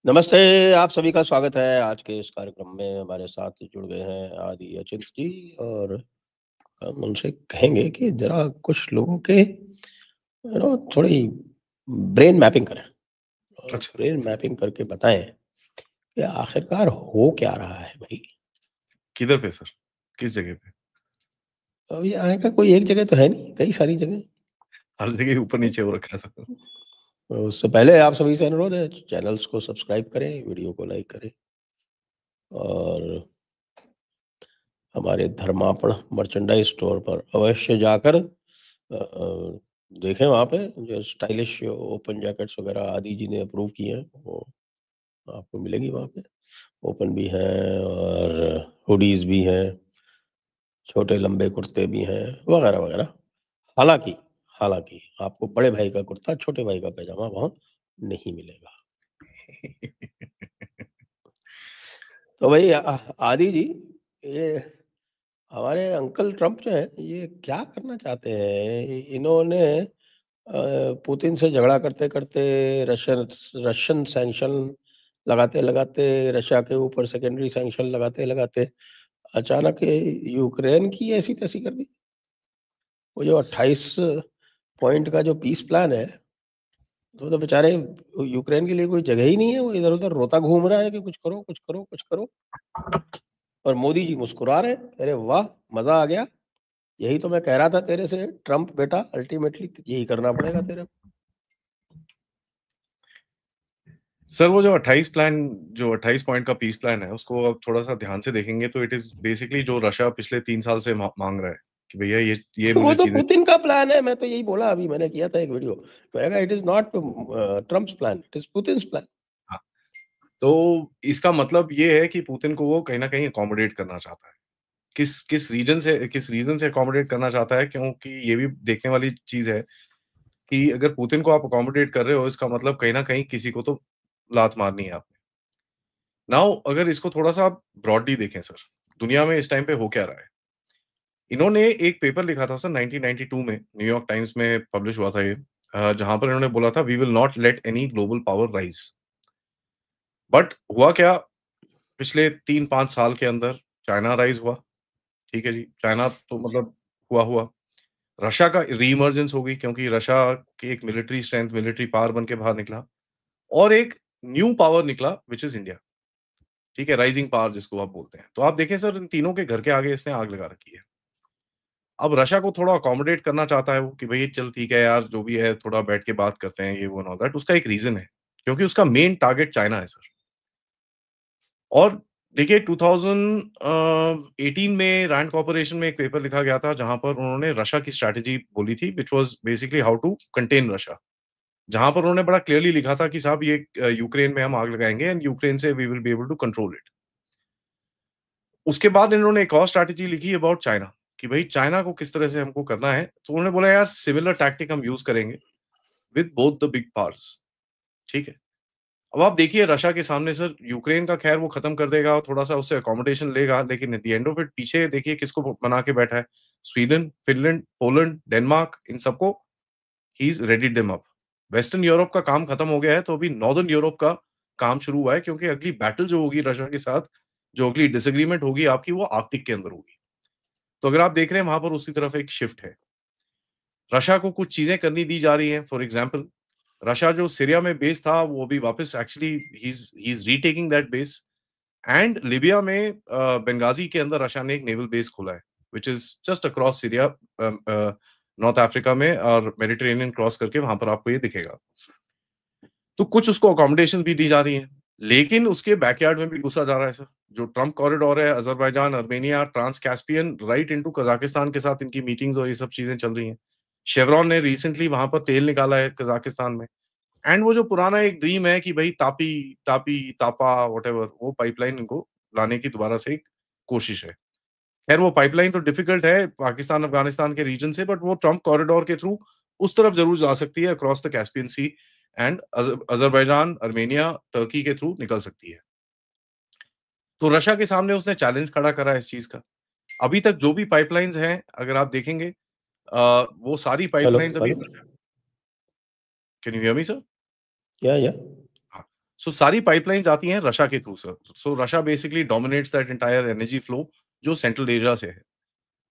नमस्ते, आप सभी का स्वागत है आज के इस कार्यक्रम में। हमारे साथ जुड़ गए हैं आदि अचिंत जी और हम उनसे कहेंगे कि ज़रा कुछ लोगों के थोड़ी ब्रेन मैपिंग करें और अच्छा। ब्रेन मैपिंग करके बताएँ कि आखिरकार हो क्या रहा है भई? किधर पे सर? किस जगह पे? अब ये आएगा कोई एक जगह तो है नहीं, कई सारी जगह। हर जगह ऊपर-नीचे हो रखा है सर। तो उससे पहले आप सभी से अनुरोध है चैनल्स को सब्सक्राइब करें, वीडियो को लाइक करें और हमारे धर्मापण मर्चेंडाइज़ स्टोर पर अवश्य जाकर देखें वहाँ पे जो स्टाइलिश ओपन जैकेट्स वगैरह आदि जी ने अप्रूव किए हैं, वो आपको मिलेंगी वहाँ पे। ओपन भी हैं और हुडीज़ भी हैं, छोटे लंबे कुर्ते भी हैं, वगैरह-वगैरह। हालाँकि हालाँकि आपको बड़े भाई का कुर्ता, छोटे भाई का पैजामा वहाँ नहीं मिलेगा। तो भई आदि जी, ये हमारे अंकल ट्रम्प जो हैं, ये क्या करना चाहते हैं? इन्होंने पुतिन से झगड़ा करते-करते रशियन सैंक्शन लगाते-लगाते, रशिया के ऊपर सेकेंडरी सैंक्शन लगाते-लगाते अचानक ये यूक्रेन की ऐसी-तैसी कर दी। वो जो 28 पॉइंट का जो पीस प्लान है, तो बेचारे यूक्रेन के लिए कोई जगह ही नहीं है, वो इधर-उधर रोता घूम रहा है कि कुछ करो, कुछ करो, कुछ करो। और मोदी जी मुस्कुरा रहे हैं, अरे वाह! मज़ा आ गया। यही तो मैं कह रहा था तेरे से ट्रम्प बेटा, अल्टीमेटली यही करना पड़ेगा तेरे को। सर वो जो 28 पॉइंट का पीस प्लान है, उसको आप थोड़ा-सा ध्यान से देखेंगे तो इट इज़ बेसिकली जो रशिया पिछले 3 साल से माँग रहा है कि भैया ये वो मुझे तो चीज़ें। पुतिन का प्लान है, मैं तो यही बोला अभी मैंने किया था एक वीडियो। मैंने कहा it is not Trump's plan, it is Putin's plan. हाँ, तो इसका मतलब ये है कि पुतिन को वो कहीं न कहीं अकोमोडेट करना चाहता है। किस रीज़न से अकोमोडेट करना चाहता है, क्योंकि ये भी देखने वाली चीज़ है कि अगर पुतिन को आप अकोमोडेट कर रहे हो, इसका मतलब कहीं न कहीं किसी को तो लात मारनी है आपने। नाउ अगर इसको थोड़ा-सा आप ब्रॉडली देखें सर, दुनिया में इस टाइम पे हो क्या रहा है? इन्होंने एक पेपर लिखा था सर 1992 में, न्यूयॉर्क टाइम्स में पब्लिश हुआ था ये, जहाँ पर इन्होंने बोला था we will not let any global power rise. But हुआ क्या, पिछले 3-5 साल के अंदर चाइना राइज़ हुआ, ठीक है जी, चाइना तो मतलब हुआ। रशिया का रीइमर्जेंस हो गई क्योंकि रशिया की एक मिलिट्री स्ट्रेंथ, मिलिट्री पावर बन के बाहर निकला और एक न्यू पावर निकला व्हिच इज़ इंडिया, ठीक है? राइजिंग पावर जिसको आप बोलते हैं। तो आप देखें सर, इन तीनों के घर के आगे इसने आग लगा रखी है। अब रशिया को थोड़ा अकोमोडेट करना चाहता है वो कि भई चल ठीक है यार, जो भी है थोड़ा बैठ के बात करते हैं, ये वो एंड ऑल दैट। उसका एक रीज़न है, क्योंकि उसका मेन टारगेट चाइना है सर। और देखिए 2018 में रैंड कॉर्पोरेशन में एक पेपर लिखा गया था जहाँ पर उन्होंने रशिया की स्ट्रैटेजी बोली थी which was basically how to contain Russia. जहाँ पर उन्होंने बड़ा क्लियरली लिखा था कि साहब ये यूक्रेन में हम आग लगाएँगे एंड यूक्रेन से we will be able to control it. उसके बाद इन्होंने एक और स्ट्रैटेजी लिखी अबाउट चाइना कि भई चाइना को किस तरह से हमको करना है। तो उन्होंने बोला यार सिमिलर टैक्टिक हम यूज़ करेंगे with both the big powers, ठीक है? अब आप देखिए रशिया के सामने सर यूक्रेन का खैर वो खत्म कर देगा और थोड़ा-सा उससे अकोमोडेशन लेगा, लेकिन eight the end of it पीछे देखिए किसको बना के बैठा है। स्वीडन, फिनलैंड, पोलैंड, डेनमार्क, इन सबको he is raided them up. Western Europe का काम खत्म हो गया है, तो अभी नॉर्दर्न यूरोप का काम शुरू हुआ है, क्योंकि अगली बैटल जो होगी रशिया के साथ, जो अगली डिसएग्रीमेंट होगी आपकी, वो आर्कटिक के अंदर होगी। तो अगर आप देख रहे हैं वहाँ पर उसी तरफ एक शिफ्ट है। रशिया को कुछ चीज़ें करनी दी जा रही हैं, फॉर एग्ज़ाम्पल रशिया जो सीरिया में बेस था, वो अभी वापस actually he is retaking that base and Libya में बेंगाज़ी के अंदर रशिया ने एक नेवल बेस खोला है, which is just across Syria, north Africa में, और मेडिटेरेनियन क्रॉस करके वहाँ पर आपको ये दिखेगा। तो कुछ उसको अकोमोडेशंस भी दी जा रही हैं, लेकिन उसके बैकयार्ड में भी घुसा जा रहा है सर। जो ट्रम्प कॉरिडोर है, Azerbaijan, Armenia, trans Caspian right into Kazakhstan के साथ इनकी मीटिंग्स और ये सब चीज़ें चल रही हैं। शेवरॉन ने रिसेंटली वहाँ पर तेल निकाला है कज़ाकिस्तान में। एंड वो जो पुराना एक ड्रीम है कि भई तापा व्हाटएवर, वो पाइपलाइन इनको लाने की दोबारा से एक कोशिश है। खैर वो पाइपलाइन तो डिफिकल्ट है पाकिस्तान, अफ़गानिस्तान के रीजन से, बट वो ट्रम्प कॉरिडोर के थ्रू उस तरफ ज़रूर जा सकती है, across the Caspian sea and Azerbaijan, Armenia, Turkey के थ्रू निकल सकती है। तो रशिया के सामने उसने चैलेंज खड़ा करा है इस चीज़ का। अभी तक जो भी पाइपलाइन्स हैं, अगर आप देखेंगे वो सारी हेलो, पाइपलाइन्स अभी hello. Can you hear me sir? या हाँ, सो सारी पाइपलाइन्स आती हैं रशिया के through sir. So Russia basically dominates that entire energy flow जो सेंट्रल एशिया से है।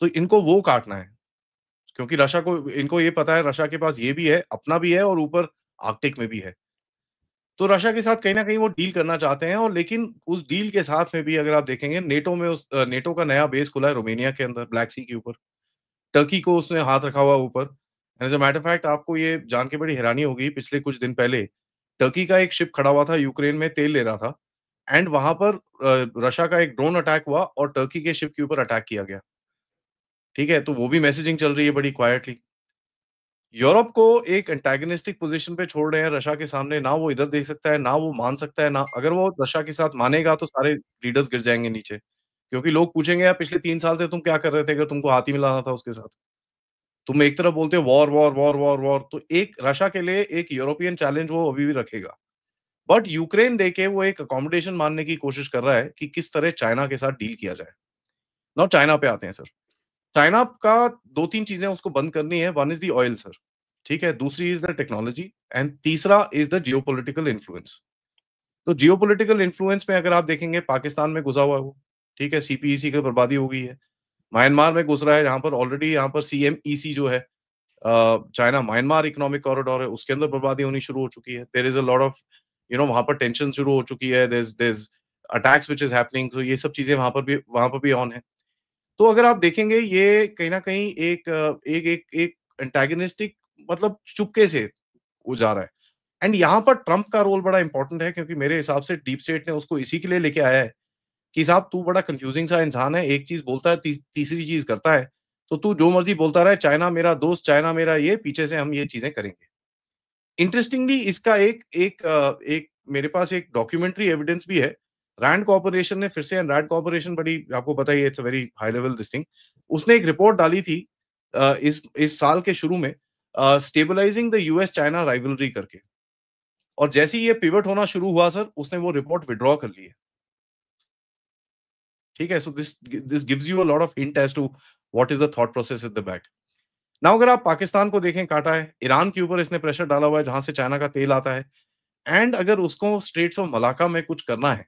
तो इनको वो काटना है, क्योंकि रशिया को इनको ये पता है रशिया के पास ये भी है, अपना भी है और ऊपर आर्कटिक में भी है। तो रशिया के साथ कहीं न कहीं वो डील करना चाहते हैं और लेकिन उस डील के साथ में भी अगर आप देखेंगे नेटो में नेटो का नया बेस खुला है रोमानिया के अंदर ब्लैक सी के ऊपर। टर्की को उसने हाथ रखा हुआ है ऊपर। As a matter of fact आपको ये जान के बड़ी हैरानी होगी पिछले कुछ दिन पहले टर्की का एक शिप खड़ा हुआ था यूक्रेन में तेल ले रहा था एंड वहाँ पर रशिया का एक ड्रोन अटैक हुआ और टर्की के शिप के ऊपर अटैक किया गया। ठीक है? तो वो भी मैसेजिंग चल रही है बड़ी क्वाइटली। यूरोप को एक एंटागोनिस्टिक पोज़ीशन पे छोड़ रहे हैं रशिया के सामने, ना वो इधर देख सकता है, ना वो मान सकता है, ना अगर वो रशिया के साथ मानेगा तो सारे लीडर्स गिर जाएँगे नीचे। क्योंकि लोग पूछेंगे यार पिछले 3 साल से तुम क्या कर रहे थे अगर तुमको हाथ ही मिलाना था उसके साथ? तुम एक तरफ बोलते हो war, war, war, war, war तो एक रशिया के लिए एक यूरोपियन चैलेंज वो अभी भी रखेगा। बट यूक्रेन देके वो एक अकोमोडेशन मानने की कोशिश कर रहा है कि किस तरह चाइना के साथ डील किया जाए। नाउ चाइना पे आते हैं सर। चाइना का 2-3 चीज़ें उसको बंद करनी है, one is the oil sir, ठीक है? दूसरी इज़ द टेक्नोलॉजी एंड तीसरा इज़ द जियोपॉलिटिकल इन्फ्लुएंस। तो जियोपॉलिटिकल इन्फ्लुएंस में अगर आप देखेंगे पाकिस्तान में घुसा हुआ है वो, ठीक है? सीपीईसी की बर्बादी हो गई है। म्यांमार में घुस रहा है, जहाँ पर ऑलरेडी यहाँ पर सीएमईसी जो है चाइना म्यांमार इकोनॉमिक कॉरिडोर है, उसके अंदर बर्बादी होनी शुरू हो चुकी है। There is a lot of वहाँ पर टेंशन शुरू हो चुकी है। There is attacks which is happening तो ये सब चीज़ें वहाँ पर भी ऑन है। तो अगर आप देखेंगे ये कहीं न कहीं एक एंटागोनिस्टिक मतलब चुपके से वो जा रहा है। एंड यहाँ पर ट्रम्प का रोल बड़ा इम्पोर्टेंट है क्योंकि मेरे हिसाब से डीप स्टेट ने उसको इसी के लिए लेके आया है कि साहब तू बड़ा कन्फ्यूजिंग सा इंसान है, एक चीज़ बोलता है तीसरी चीज़ करता है। तो तू जो मर्ज़ी बोलता रहे, चाइना मेरा दोस्त, चाइना मेरा ये, पीछे से हम ये चीज़ें करेंगे। इंटरेस्टिंगली इसका एक मेरे पास एक डॉक्यूमेंट्री एविडेंस भी है। रैंड कॉर्पोरेशन ने फिर से एंड रैंड कॉर्पोरेशन बड़ी आपको पता ही है it's a very high level this thing. उसने एक रिपोर्ट डाली थी इस साल के शुरू में stabilising the US China rivalry करके और जैसे ही ये पिवट होना शुरू हुआ सर, उसने वो रिपोर्ट विथड्रॉ कर ली है। ठीक है? So this gives you a lot of hint as to what is the thought process at the back. Now अगर आप पाकिस्तान को देखें काटा है, ईरान के ऊपर इसने प्रेशर डाला हुआ है जहाँ से चाइना का तेल आता है। एंड अगर उसको स्ट्रेट्स ऑफ मलाक्का में कुछ करना है,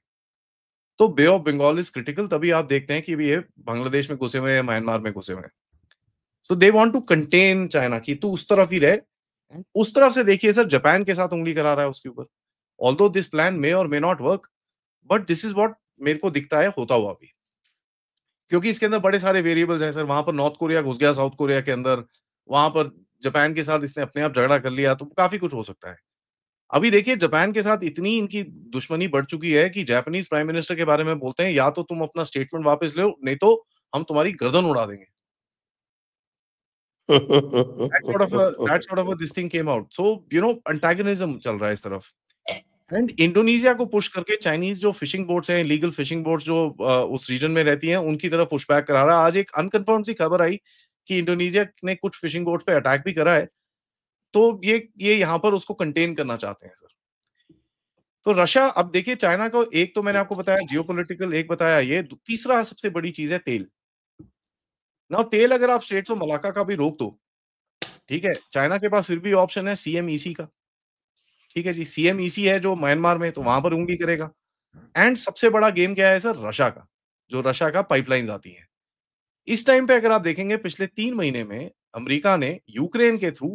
तो बे ऑफ बंगाल इज़ क्रिटिकल तभी आप देखते हैं कि ये बांग्लादेश में घुसे हुए हैं या म्यांमार में घुसे हुए हैं। So they want to contain China कि तू उस तरफ ही रह। उस तरफ से देखिए सर जापान के साथ उँगली करा रहा है उसके ऊपर। ऑल्दो दिस प्लान मे और may not work, but this is what मेरे को दिखता है होता हुआ अभी। क्योंकि इसके अंदर बड़े सारे वेरिएबल्स हैं सर, वहाँ पर नॉर्थ कोरिया घुस गया साउथ कोरिया के अंदर, वहाँ पर जापान के साथ इसने अपने आप झगड़ा कर लिया, तो काफ़ी कुछ हो सकता है। अभी देखिए जापान के साथ इतनी इनकी दुश्मनी बढ़ चुकी है कि जापानीज़ प्राइम मिनिस्टर के बारे में बोलते हैं, या तो तुम अपना स्टेटमेंट वापस लो, नहीं तो हम तुम्हारी गर्दन उड़ा देंगे। That sort of a this thing came out. So antagonism चल रहा है इस तरफ। एंड इंडोनेशिया को पुश करके चाइनीज़ जो फिशिंग बोट्स हैं, इलीगल फिशिंग बोट्स जो उस रीजन में रहती हैं, उनकी तरफ पुश बैक करा रहा है। आज एक अनकन्फर्म्ड सी खबर आई कि इंडोनेशिया ने कुछ फिशिंग बोट्स पे अटैक भी करा है। तो ये यहाँ पर उसको कंटेन करना चाहते हैं सर। तो रशिया अब देखिए चाइना को एक तो मैंने आपको बताया जियोपॉलिटिकल एक बताया ये, तीसरा सबसे बड़ी चीज़ है तेल। नाउ तेल अगर आप स्ट्रेट्स ऑफ मलाक्का का भी रोक दो, ठीक है? चाइना के पास फिर भी ऑप्शन है सीएमईसी का, ठीक है जी? सीएमईसी है जो म्यांमार में, तो वहाँ पर उँगली करेगा। एंड सबसे बड़ा गेम क्या है सर? रशिया का, जो रशिया का पाइपलाइन्स आती हैं। इस टाइम पे अगर आप देखेंगे पिछले 3 महीने में अमेरिका ने यूक्रेन के थ्रू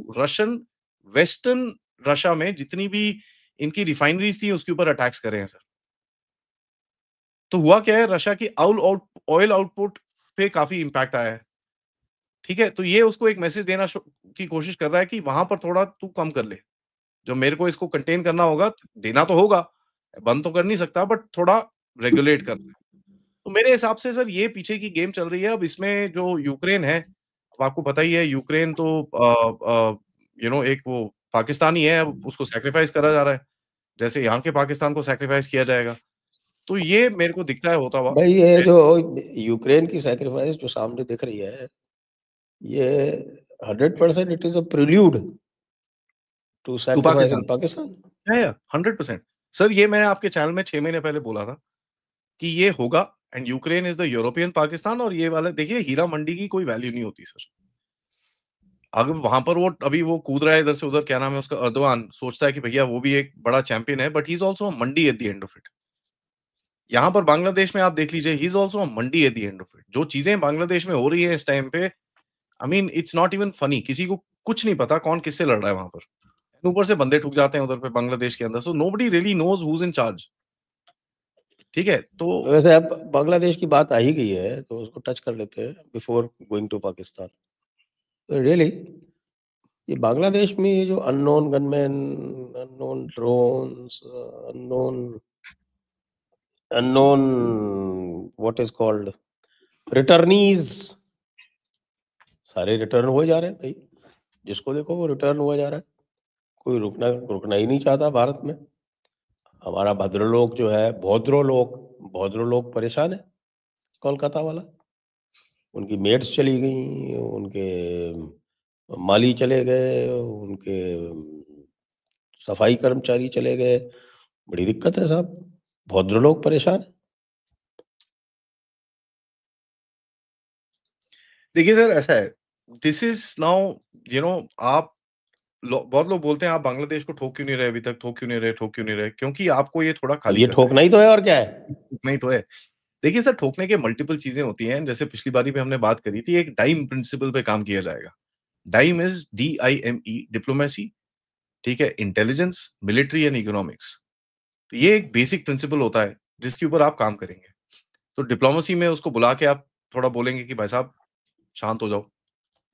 वेस्टर्न रशिया में जितनी भी इनकी रिफाइनरीज़ थी उसके ऊपर अटैक्स करे हैं सर। तो हुआ क्या है रशिया की ऑयल आउटपुट पे काफ़ी इम्पैक्ट आया है। ठीक है? तो ये उसको एक मैसेज देना की कोशिश कर रहा है कि वहाँ पर थोड़ा तू कम कर ले। जो मेरे को इसको कंटेन करना होगा, देना तो होगा, बंद तो कर नहीं सकता बट थोड़ा रेगुलेट करना है। तो मेरे हिसाब से सर ये पीछे की गेम चल रही है। अब इसमें जो यूक्रेन है, अब आपको पता ही है यूक्रेन तो एक वो पाकिस्तानी है, अब उसको सैक्रिफाइस करा जा रहा है। जैसे यहाँ के पाकिस्तान को सैक्रिफाइस किया जाएगा। तो ये मेरे को दिखता है होता हुआ। भाई ये जो यूक्रेन की सैक्रिफाइस जो सामने दिख रही है, ये 100% it is a prelude to to sacrifice in Pakistan. Pakistan. Yeah 100%। Sir ये मैंने आपके चैनल में 6 महीने पहले बोला था कि ये होगा and Ukraine is the European Pakistan और ये वाला देखिए हीरा मंडी की कोई वैल्यू नहीं होती सर। अगर वहां पर वो अभी वो कूद रहा है इधर से उधर, क्या नाम है उसका, अर्दोआन, सोचता है कि भैया वो भी एक बड़ा चैंपियन है, but he is also Mandi eight the end of it. यहाँ पर बांग्लादेश में आप देख लीजिए, he is also Mandi eight the end of it. जो चीजें बांग्लादेश में हो रही है इस टाइम पे, I mean it's not even funny. किसी को कुछ नहीं पता कौन किससे लड़ रहा है वहां पर। ऊपर से बंदे ठुक जाते हैं उधर पे बांग्लादेश के अंदर, so nobody really knows who is in charge. ठीक है, तो वैसे अब बांग्लादेश की बात आ ही गई है तो उसको टच कर लेते हैं before going to Pakistan. Really ये बांग्लादेश में ये जो unknown gunman, unknown drones, unknown unknown what is called returnees, सारे रिटर्न हुए जा रहे हैं भाई। जिसको देखो वो रिटर्न हुआ जा रहा है। कोई रुकना ही नहीं चाहता भारत में। हमारा भद्रलोक जो है, भद्रलोक परेशान है। कोलकाता वाला, उनकी मेट्स चली गई, उनके माली चले गए, उनके सफाई कर्मचारी चले गए। बड़ी दिक्कत है साहब, भद्रलोक परेशान है। देखिए सर, ऐसा है, दिस इज नाउ, आप बहुत लोग बोलते हैं आप बांग्लादेश को ठोक क्यों नहीं रहे अभी तक, ठोक क्यों नहीं रहे, ठोक क्यों नहीं रहे, क्योंकि आपको ये थोड़ा अब खाली ये करना ठोकना ही तो है और क्या है। है। नहीं तो है। देखिए सर, ठोकने के मल्टीपल चीजें होती हैं, जैसे पिछली बारी भी हमने बात करी थी, एक डाइम प्रिंसिपल पे काम किया जाएगा। डाइम इज DIME, डिप्लोमेसी, ठीक है, इंटेलिजेंस, मिलिट्री एंड इकोनॉमिक्स। तो ये एक बेसिक प्रिंसिपल होता है जिसके ऊपर आप काम करेंगे। तो डिप्लोमेसी में उसको बुला के आप थोड़ा बोलेंगे कि भाई साहब शांत हो जाओ,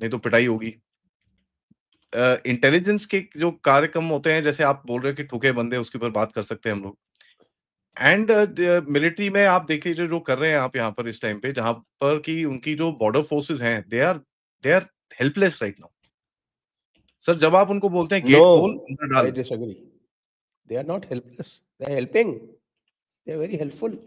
नहीं तो पिटाई होगी। इंटेलिजेंस के जो कार्यक्रम होते हैं, जैसे आप बोल रहे हो कि ठुके बंदे, उसके ऊपर बात कर सकते हैं हम लोग। एंड मिलिट्री में आप देख लीजिए जो कर रहे हैं आप यहाँ पर इस टाइम पे, जहाँ पर कि उनकी जो बॉर्डर फोर्सेस हैं, they are helpless right now. Sir, जब आप उनको बोलते हैं नो, गेट खोल, अंदर आई डाल। Disagree. They are not helpless, they are helping, they are very helpful.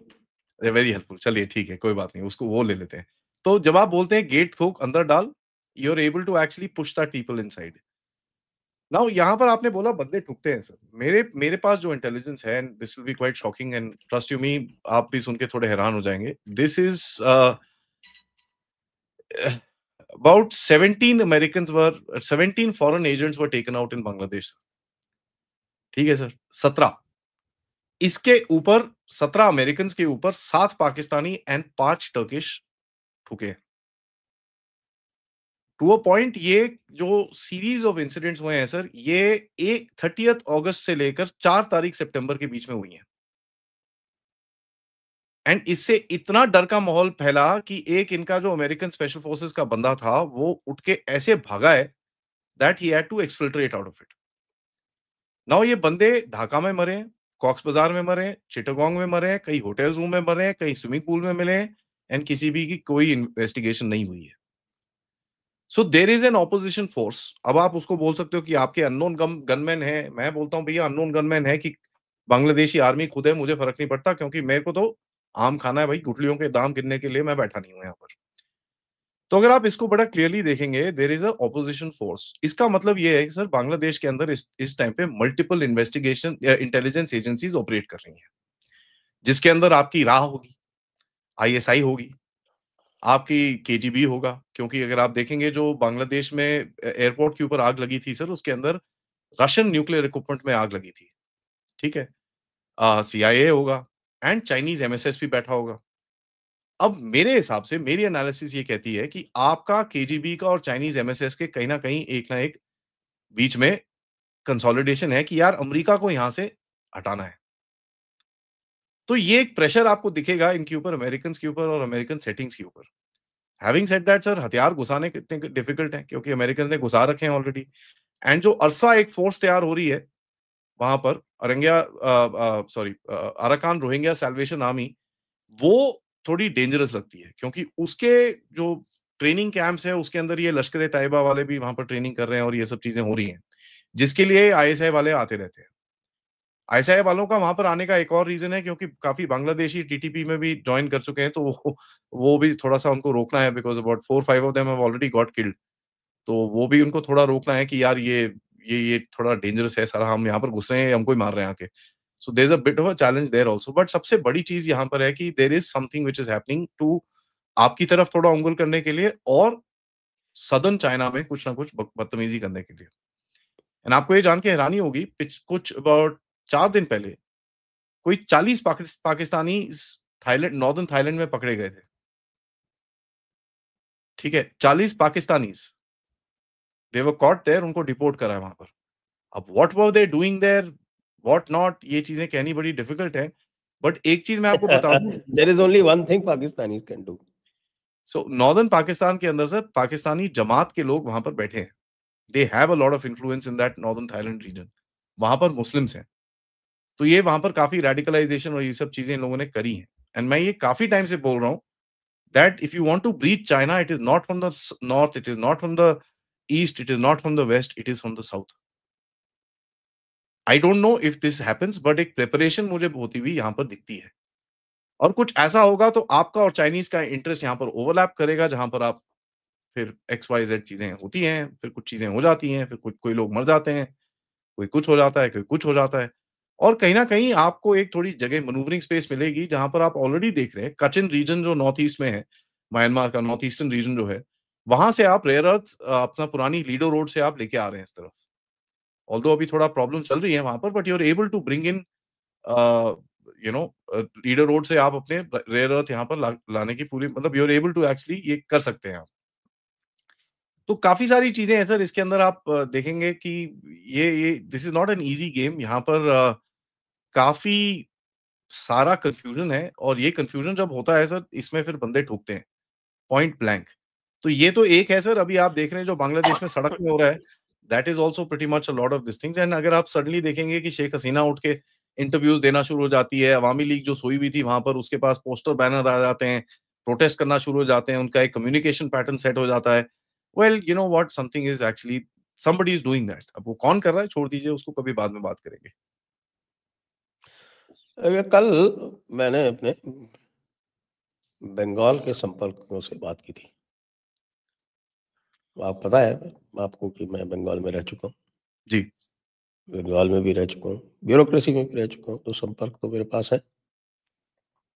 Very helpful, चलिए ठीक है, कोई बात नहीं, उसको वो ले लेते हैं। तो जब आप बोलते हैं गेट ठोक अंदर डाल, you are able to actually push that people inside. Now यहाँ पर आपने बोला बंदे ठुकते हैं सर, मेरे मेरे पास जो इंटेलिजेंस है, and this will be quite shocking and trust you me, आप भी सुन के थोड़े हैरान हो जाएंगे। This is about 17 foreign agents were taken out in Bangladesh। ठीक है सर, 17। इसके ऊपर 17 अमेरिकन के ऊपर 7 पाकिस्तानी एंड 5 टर्किश ठुके। टू अ पॉइंट, ये जो सीरीज ऑफ इंसिडेंट्स हुए हैं सर, ये एक 30th अगस्त से लेकर 4 तारीख सितंबर के बीच में हुई हैं। एंड इससे इतना डर का माहौल फैला कि एक इनका जो अमेरिकन स्पेशल फोर्सेस का बंदा था, वो उठ के ऐसे भागा है that he had to exfiltrate out of it. Now ये बंदे ढाका में मरे हैं, कॉक्स बाजार में मरे हैं, चिटागोंग में मरे हैं, कई होटल रूम में मरे हैं, कई स्विमिंग पूल में मिले हैं, एंड किसी भी की कोई इन्वेस्टिगेशन नहीं हुई है। So there is an opposition force. अब आप उसको बोल सकते हो कि आपके अननोन गनमैन है, मैं बोलता हूँ भैया अननोन गनमैन है कि बांग्लादेशी आर्मी खुद है, मुझे फर्क नहीं पड़ता, क्योंकि मेरे को तो आम खाना है भाई, गुठलियों के दाम गिनने के लिए मैं बैठा नहीं हूँ यहाँ पर। तो अगर आप इसको बड़ा क्लियरली देखेंगे, there is a opposition force. इसका मतलब ये है कि सर बांग्लादेश के अंदर इस टाइम पे मल्टीपल इन्वेस्टिगेशन या इंटेलिजेंस एजेंसीज ऑपरेट कर रही हैं, जिसके अंदर आपकी राह होगी, ISI होगी, आपकी KGB होगा। क्योंकि अगर आप देखेंगे जो बांग्लादेश में एयरपोर्ट के ऊपर आग लगी थी सर, उसके अंदर रशियन न्यूक्लियर इक्विपमेंट में आग लगी थी। ठीक है, CIA होगा, एंड चाइनीज MSS भी बैठा होगा। अब मेरे हिसाब से मेरी एनालिसिस ये कहती है कि आपका KGB का और चाइनीज MSS के कहीं ना एक बीच में कंसोलिडेशन है कि यार अमेरिका को यहां से हटाना है। तो ये एक प्रेशर आपको दिखेगा इनके ऊपर, अमेरिकन के ऊपर और अमेरिकन सेटिंग्स के ऊपर। हैविंग सेड दैट सर, हथियार घुसाने कितने डिफिकल्ट हैं, क्योंकि अमेरिकन ने घुसा रखे हैं ऑलरेडी। एंड जो अरसा एक फोर्स तैयार हो रही है वहां पर, अराकान रोहिंग्या सैल्वेशन आर्मी, वो थोड़ी डेंजरस लगती है, क्योंकि उसके जो ट्रेनिंग कैंप्स है उसके अंदर ये लश्कर ए तैयबा वाले भी वहां पर ट्रेनिंग कर रहे हैं और ये सब चीजें हो रही हैं, जिसके लिए ISI वाले आते रहते हैं। ISI वालों का वहां पर आने का एक और रीजन है, क्योंकि काफी बांग्लादेशी TTP में भी ज्वाइन कर चुके हैं, तो वो भी थोड़ा सा उनको रोकना है, because about 4-5 of them have already got killed. तो वो भी उनको थोड़ा रोकना है कि यार ये थोड़ा डेंजरस है सारा, हम यहाँ पर घुस रहे हैं, हमको ही मार रहे हैं आके। So there is a bit of a challenge there also, but सबसे बड़ी चीज यहाँ पर है कि there is something which is happening to आपकी तरफ थोड़ा उंगल करने के लिए, और सदर्न चाइना में कुछ ना कुछ बदतमीजी करने के लिए। एंड आपको ये जान के हैरानी होगी, कुछ अबाउट 4 दिन पहले कोई 40 पाकिस्तानी थाईलैंड, नॉर्दर्न थाईलैंड में पकड़े गए थे। ठीक है? 40 Pakistanis, they were caught there, उनको डिपोर्ट करा है वहाँ पर। अब what were they doing there, what not, ये चीज़ें कहनी बड़ी डिफिकल्ट है। बट एक चीज़ मैं आपको बता दूँ, There is only one thing Pakistanis can do. So northern Pakistan के अंदर सर पाकिस्तानी जमात के लोग वहाँ पर बैठे हैं। They have a lot of influence in that northern Thailand region. वहाँ पर मुस्लिम्स हैं। तो ये वहाँ पर काफ़ी रेडिकलाइजेशन और ये सब चीज़ें इन लोगों ने करी हैं। एंड मैं ये काफ़ी टाइम से बोल रहा हूँ that if you want to breach China, it is not from the north, it is not from the east, it is not from the west, it is from the south. I don't know if this happens, but एक preparation मुझे होती हुई यहाँ पर दिखती है। और कुछ ऐसा होगा तो आपका और चाइनीज का इंटरेस्ट यहाँ पर ओवरलैप करेगा, जहाँ पर आप फिर एक्स वाई जेड चीजें होती हैं, फिर कुछ चीजें हो जाती हैं, फिर कुछ कोई लोग मर जाते हैं, कोई कुछ हो जाता है, कोई कुछ हो जाता है। और कहीं न कहीं आपको एक थोड़ी जगह मैनूवरिंग स्पेस मिलेगी, जहाँ पर आप ऑलरेडी देख रहे हैं कचिन रीजन जो नॉर्थ ईस्ट में है, म्यांमार का नॉर्थ ईस्टर्न रीजन जो है, वहाँ से आप रेयर अर्थ अपना पुरानी लीडो रोड से आप लेके आ रहे हैं इस तरफ। ऑल्दो अभी थोड़ा प्रॉब्लम चल रही है वहाँ पर, but you are able to bring in a, you know Ledo road से आप अपने रेयर अर्थ यहाँ पर लाने की पूरी, मतलब you are able to actually ये कर सकते हैं आप। तो काफ़ी सारी चीज़ें हैं सर इसके अंदर, आप देखेंगे कि ये this is not an easy game. यहाँ पर काफ़ी सारा कन्फ्यूज़न है, और ये कन्फ्यूज़न जब होता है सर, इसमें फिर बंदे ठोकते हैं, पॉइंट ब्लैंक। तो ये तो एक है सर, अभी आप देख रहे हैं जो बांग्लादेश में सड़क में हो रहा है, that is also pretty much a lot of this things. And अगर आप सडनली देखेंगे कि शेख हसीना उठ के इंटरव्यूज़ देना शुरू हो जाती है, अवामी लीग जो सोई हुई थी वहाँ पर उसके पास पोस्टर बैनर आ जाते हैं, प्रोटेस्ट करना शुरू हो जाते हैं, उनका एक कम्युनिकेशन पैटर्न सेट हो जाता है। Well, you know what, something is actually somebody is doing that. अब वो कौन कर रहा है छोड़ दीजिए उसको, कभी बाद में बात करेंगे। कल मैंने अपने बंगाल के संपर्कों से बात की थी। आप पता है आपको कि मैं बंगाल में रह चुका हूँ। जी। बंगाल में भी रह चुका हूँ, ब्यूरोक्रेसी में भी रह चुका हूँ, तो संपर्क तो मेरे पास है।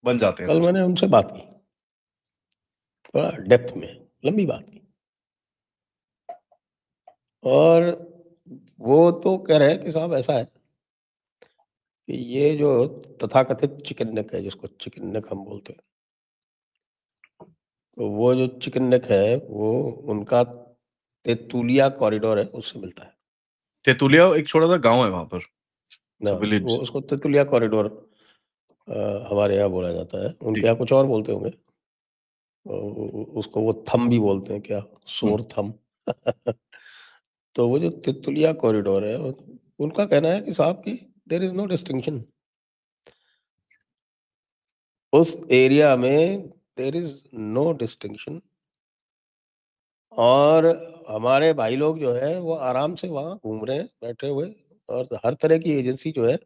बन जाते हैं कल सर। मैंने उनसे बात की, थोड़ा डेप्थ में, लंबी बात की, और वो तो कह रहे हैं कि साहब ऐसा है कि ये जो तथाकथित चिकन नेक है, जिसको चिकन नेक हम बोलते हैं, तो वो जो चिकन नेक है, वो उनका तेतुलिया कॉरिडोर है, उससे मिलता है। तेतुलिया एक छोटा-सा गाँव है वहाँ पर। ना इट्स अ वो विलेज। उसको तेतुलिया कॉरिडोर हमारे यहाँ बोला जाता है, जी। उनके यहाँ कुछ और बोलते होंगे। उसको वो थम भी बोलते हैं क्या, हुँ। सोर थम। तो वो जो तितुलिया कॉरिडोर है, उनका कहना है कि साहब कि देयर इज नो डिस्टिंक्शन उस एरिया में, देयर इज नो डिस्टिंक्शन। और हमारे भाई लोग जो है वो आराम से वहाँ घूम रहे हैं बैठे हुए, और हर तरह की एजेंसी जो है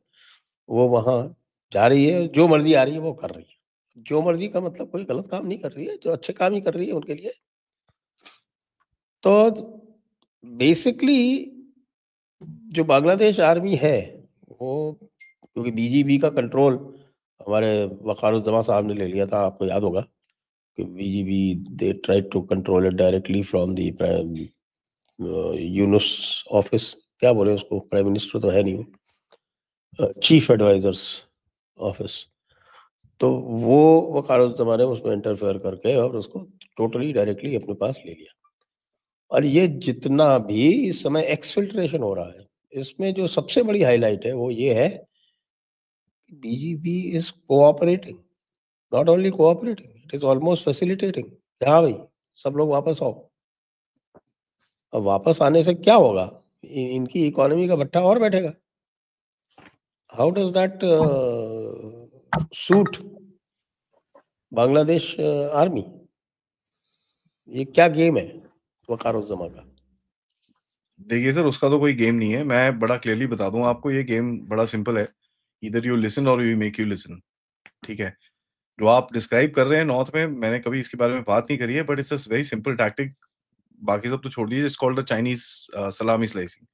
वो वहाँ जा रही है, जो मर्जी आ रही है वो कर रही है। जो मर्जी का मतलब कोई गलत काम नहीं कर रही है, जो अच्छे काम ही कर रही है उनके लिए। तो बेसिकली जो बांग्लादेश आर्मी है, वो, क्योंकि बीजीबी का कंट्रोल हमारे वक़ारुज़्ज़मा साहब ने ले लिया था, आपको याद होगा कि BGB they tried to control it directly from the Yunus office, क्या बोले उसको, प्राइम मिनिस्टर तो है नहीं वो, चीफ एडवाइजर्स ऑफिस। तो वो वक़ारुज़्ज़मा ने उसमें इंटरफेयर करके और उसको टोटली डायरेक्टली अपने पास ले लिया। और ये जितना भी इस समय एक्सफिल्ट्रेशन हो रहा है, इसमें जो सबसे बड़ी हाइलाइट है वो ये है, BGB is cooperating, not only cooperating, it is almost facilitating. हाँ भाई, सब लोग वापस आओ। अब वापस आने से क्या होगा, इनकी इकोनॉमी का भट्ठा और बैठेगा। How does that suit Bangladesh army? ये क्या गेम है वकारुज्जमा का? देखिए सर, उसका तो कोई गेम नहीं है। मैं बड़ा क्लियरली बता दूँ आपको, ये गेम बड़ा सिंपल है। ईदर यू लिसन और यू मेक यू लिसन। ठीक है? जो आप डिस्क्राइब कर रहे हैं नॉर्थ में, मैंने कभी इसके बारे में बात नहीं करी है, but it's a very simple tactic. बाकी सब तो छोड़ दीजिए, it's called the Chinese salami slicing.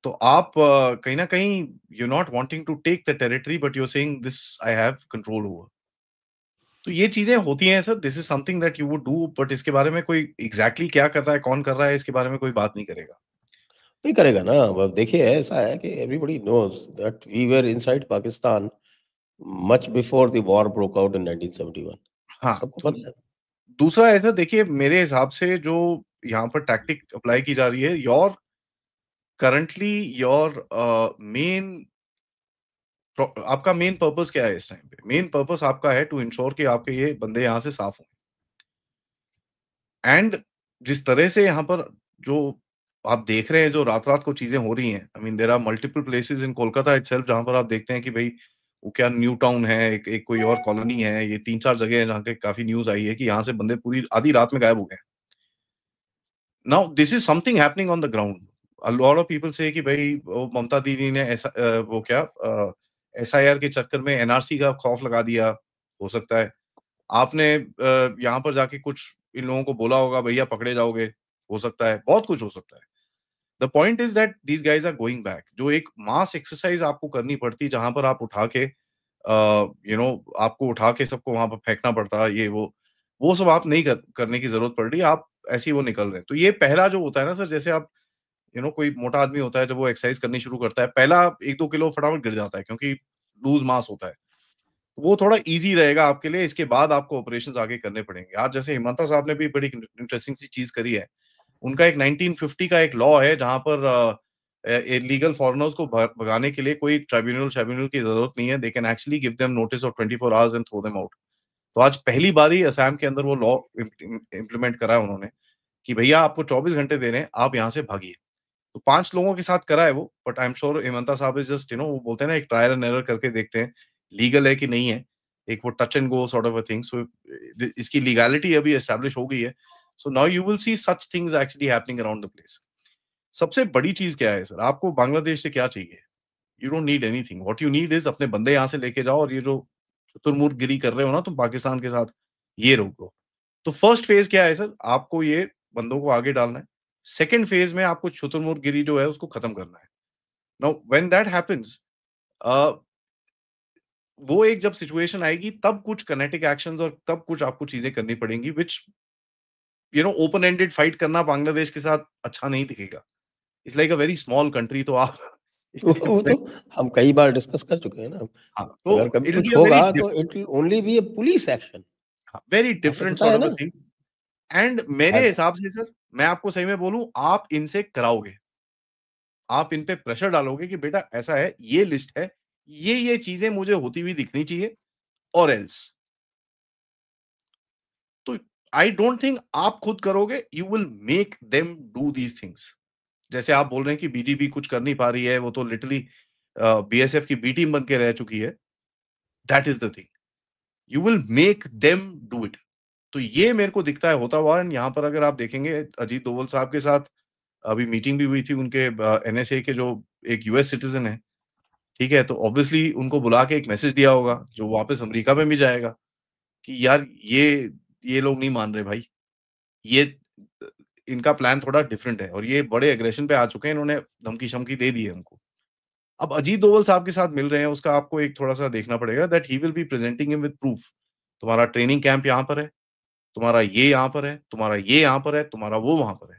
तो आप कहीं न कहीं you are not wanting to take the territory, but you are saying this I have control over. तो ये चीज़ें होती हैं sir, this is something that you would do, but इसके बारे में कोई एग्ज़ैक्टली क्या कर रहा है, कौन कर रहा है, इसके बारे में कोई बात नहीं करेगा। नहीं करेगा ना, अब देखिए ऐसा है कि everybody knows that we were inside Pakistan much before the war broke out in 1971। हाँ, सबको तो पता है। दूसरा ऐसा देखिए मेरे हिसाब से जो यहाँ पर टैक्टिक अप्लाई की जा रही है, करंटली योर मेन आपका मेन पर्पस क्या है इस टाइम पे? मेन पर्पस आपका है टू इंश्योर कि आपके ये बंदे यहाँ से साफ हों। एंड जिस तरह से यहाँ पर जो आप देख रहे हैं, जो रात-रात को चीज़ें हो रही हैं, I mean there are multiple places in Kolkata itself जहाँ पर आप देखते हैं कि भई वो क्या न्यू टाउन है, एक एक कोई और कॉलोनी है, ये 3-4 जगह हैं जहाँ पे काफ़ी न्यूज़ आई है कि यहाँ से बंदे पूरी आधी रात में गायब हो गए हैं। Now this is something happening on the ground. A lot of people से कि भई वो ममता दीदी ने एसआईआर के चक्कर में एनआरसी का खौफ लगा दिया, हो सकता है। आपने यहाँ पर जाके कुछ इन लोगों को बोला होगा भैया पकड़े जाओगे, हो सकता है, बहुत कुछ हो सकता है। The point is that these guys are going back. जो एक मास एक्सरसाइज़ आपको करनी पड़ती जहाँ पर आप उठा के आपको उठा के सबको वहाँ पर फेंकना पड़ता वो सब आप नहीं करने की ज़रूरत पड़ रही है, आप ऐसे ही वो निकल रहे हैं। तो ये पहला जो होता है ना सर, जैसे आप कोई मोटा आदमी होता है जब वो एक्सरसाइज़ करनी शुरू करता है, पहला 1-2 किलो फटाफट गिर जाता है क्योंकि लूज़ मास होता है। वो थोड़ा ईज़ी रहेगा आपके लिए, इसके बाद आपको ऑपरेशंस आगे करने पड़ेंगे। आज जैसे हिमंता साहब ने भी बड़ी इंटरेस्टिंग सी चीज़ करी है। उनका एक 1950 का एक लॉ है जहाँ पर इल्लीगल फॉरेनर्स को भ भगाने के लिए कोई ट्राइब्यूनल की ज़रूरत नहीं है। They can actually give them notice of 24 hours and throw them out. तो आज पहली बारी असम के अंदर वो लॉ इम्प्लीमेंट करा है उन्होंने कि भैया आपको 24 घंटे दे रहे हैं, आप यहाँ से भागिए। तो 5 लोगों के साथ करा है वो, but I am sure Himanta साहब इज़ जस्ट वो बोलते हैं ना एक ट्रायल एंड एरर करके देखते हैं, लीगल है कि नहीं है। एक वो touch and go sort of a thing. So इसकी लीगैलिटी अभी एस्टेब्लिश हो गई है। So now you will see such things actually happening around the place. सबसे बड़ी चीज़ क्या है सर? आपको बांग्लादेश से क्या चाहिए? You don't need anything. What you need is अपने बंदे यहाँ से लेके जाओ और ये जो शुतुरमुर्गगिरी कर रहे हो ना तुम पाकिस्तान के साथ, ये रोक दो। तो फर्स्ट फेज़ क्या है सर? आपको ये बंदों को आगे डालना है। सेकंड फेज़ में आपको शुतुरमुर्गगिरी जो है उसको खत्म करना है। Now when that happens a, वो एक जब सिचुएशन आएगी तब कुछ किनेटिक एक्शंस और तब कुछ आपको चीज़ें करनी पड़ेंगी व्हिच ओपन एंडेड फाइट करना बांग्लादेश के साथ अच्छा नहीं दिखेगा। It's like a very small country तो आप वो तो हम कई बार डिस्कस कर चुके हैं ना। हाँ, तो अगर कभी इट विल कुछ बी अ वेरी होगा तो it will only be a police action. Very हमें डिफरेंट पता सॉर्ट है ऑफ अ ना। थिंग। एंड मेरे अब हिसाब से सर, मैं आपको सही में बोलूँ, आप इनसे कराओगे। आप इन पे प्रेशर डालोगे कि बेटा ऐसा है, ये लिस्ट है, ये चीज़ें मुझे होती हुई दिखनी चाहिए और एल्स। तो आई डोंट थिंक आप खुद करोगे, you will make them do these things. जैसे आप बोल रहे हैं कि बीजीपी कुछ कर नहीं पा रही है, वो तो लिटरली बीएसएफ की बी टीम बन के रह चुकी है। That is the thing. You will make them do it. तो ये मेरे को दिखता है होता हुआ। एंड यहाँ पर अगर आप देखेंगे अजीत दोवल साहब के साथ अभी मीटिंग भी हुई थी उनके एनएसए के जो एक यूएस सिटीज़न है, ठीक है? तो ऑब्वियसली उनको बुला के एक मैसेज दिया होगा, जो वापस अमेरिका में भी जाएगा कि यार ये लोग नहीं मान रहे भाई। ये अ, इनका प्लान थोड़ा डिफरेंट है और ये बड़े एग्रेशन पे आ चुके हैं, इन्होंने धमकी-शमकी दे दी है हमको। अब अजीत दोवल साहब के साथ मिल रहे हैं, उसका आपको एक थोड़ा-सा देखना पड़ेगा that he will be presenting him with proof. तुम्हारा ट्रेनिंग कैंप यहाँ पर है, तुम्हारा ये यहाँ पर है, तुम्हारा ये यहाँ पर है, तुम्हारा वो वहाँ पर है।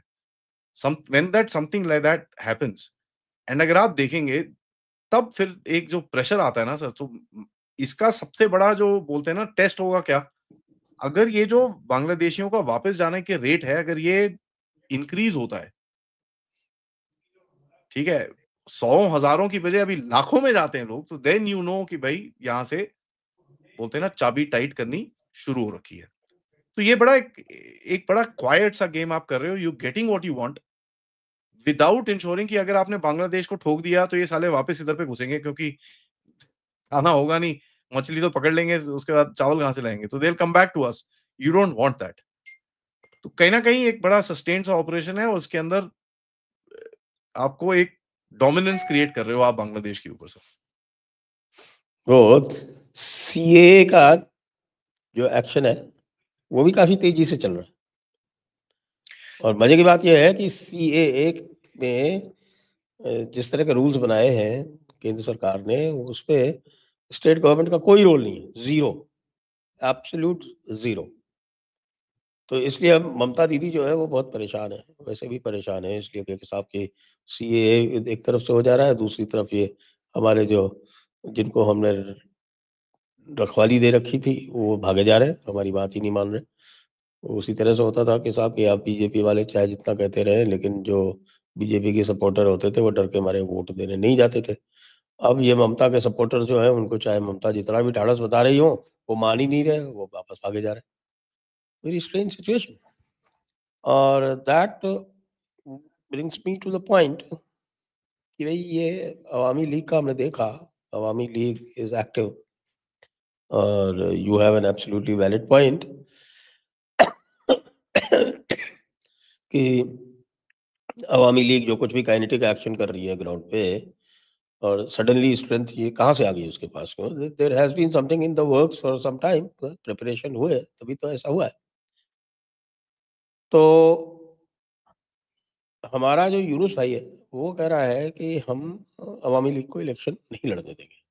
When that something like that happens and अगर आप देखेंगे तब फिर एक जो प्रेशर आता है ना सर, तो इसका सबसे बड़ा जो बोलते हैं ना टेस्ट होगा क्या? अगर ये जो बांग्लादेशियों का वापस जाने के रेट है, अगर ये इंक्रीज़ होता है, ठीक है? 100 हज़ारों की बजाय अभी लाखों में जाते हैं लोग, तो देन यू नो कि भई यहाँ से बोलते हैं ना चाबी टाइट करनी शुरू हो रखी है। तो ये बड़ा एक बड़ा क्वाइट सा गेम आप कर रहे हो, you getting what you want without ensuring कि अगर आपने बांग्लादेश को ठोक दिया, तो ये साले वापस इधर पे घुसेंगे क्योंकि खाना होगा नहीं, मछली तो पकड़ लेंगे, उसके बाद चावल कहाँ से लाएँगे? तो they will come back to us, you don't want that. तो कहीं न कहीं एक बड़ा सस्टेन्ड सा ऑपरेशन है और उसके अंदर आपको एक डोमिनेंस क्रिएट कर रहे हो आप बांग्लादेश के ऊपर सर। वो सीएए का जो एक्शन है, वो भी काफ़ी तेज़ी से चल रहा है। और मज़े की बात ये है कि सीएए में जिस तरह के रूल्स बनाए हैं केंद्र सरकार ने, उसपे स्टेट गवर्नमेंट का कोई रोल नहीं है, ज़ीरो। Absolute zero. तो इसलिए अब ममता दीदी जो है वो बहुत परेशान है, वैसे भी परेशान है इसलिए कि साहब कि सीएए एक तरफ से हो जा रहा है, दूसरी तरफ ये हमारे जो जिनको हमने रखवाली दे रखी थी, वो भागे जा रहे हैं, हमारी बात ही नहीं मान रहे। उसी तरह से होता था कि साहब कि आप बीजेपी वाले चाहे जितना कहते रहें, लेकिन जो बीजेपी के सपोर्टर होते थे, वो डर के मारे वोट देने नहीं जाते थे। अब ये ममता के सपोर्टर जो हैं, उनको चाहे ममता जितना भी ढाढ़स बता रही हो, वो मान ही नहीं रहे, वो वापस भागे जा रहे हैं। Very strange situation. और that brings me to the point कि भई ये अवामी लीग का हमने देखा, अवामी लीग इज़ एक्टिव और you have an absolutely valid point कि अवामी लीग जो कुछ भी काइनेटिक एक्शन कर रही है ग्राउंड पे और सडनली स्ट्रेंथ ये कहाँ से आ गई उसके पास? There has been something in the works for some time, preparation हुए, तभी तो ऐसा हुआ है। तो हमारा जो यूनुस भाई है, वो कह रहा है कि हम अवामी लीग को इलेक्शन नहीं लड़ने देंगे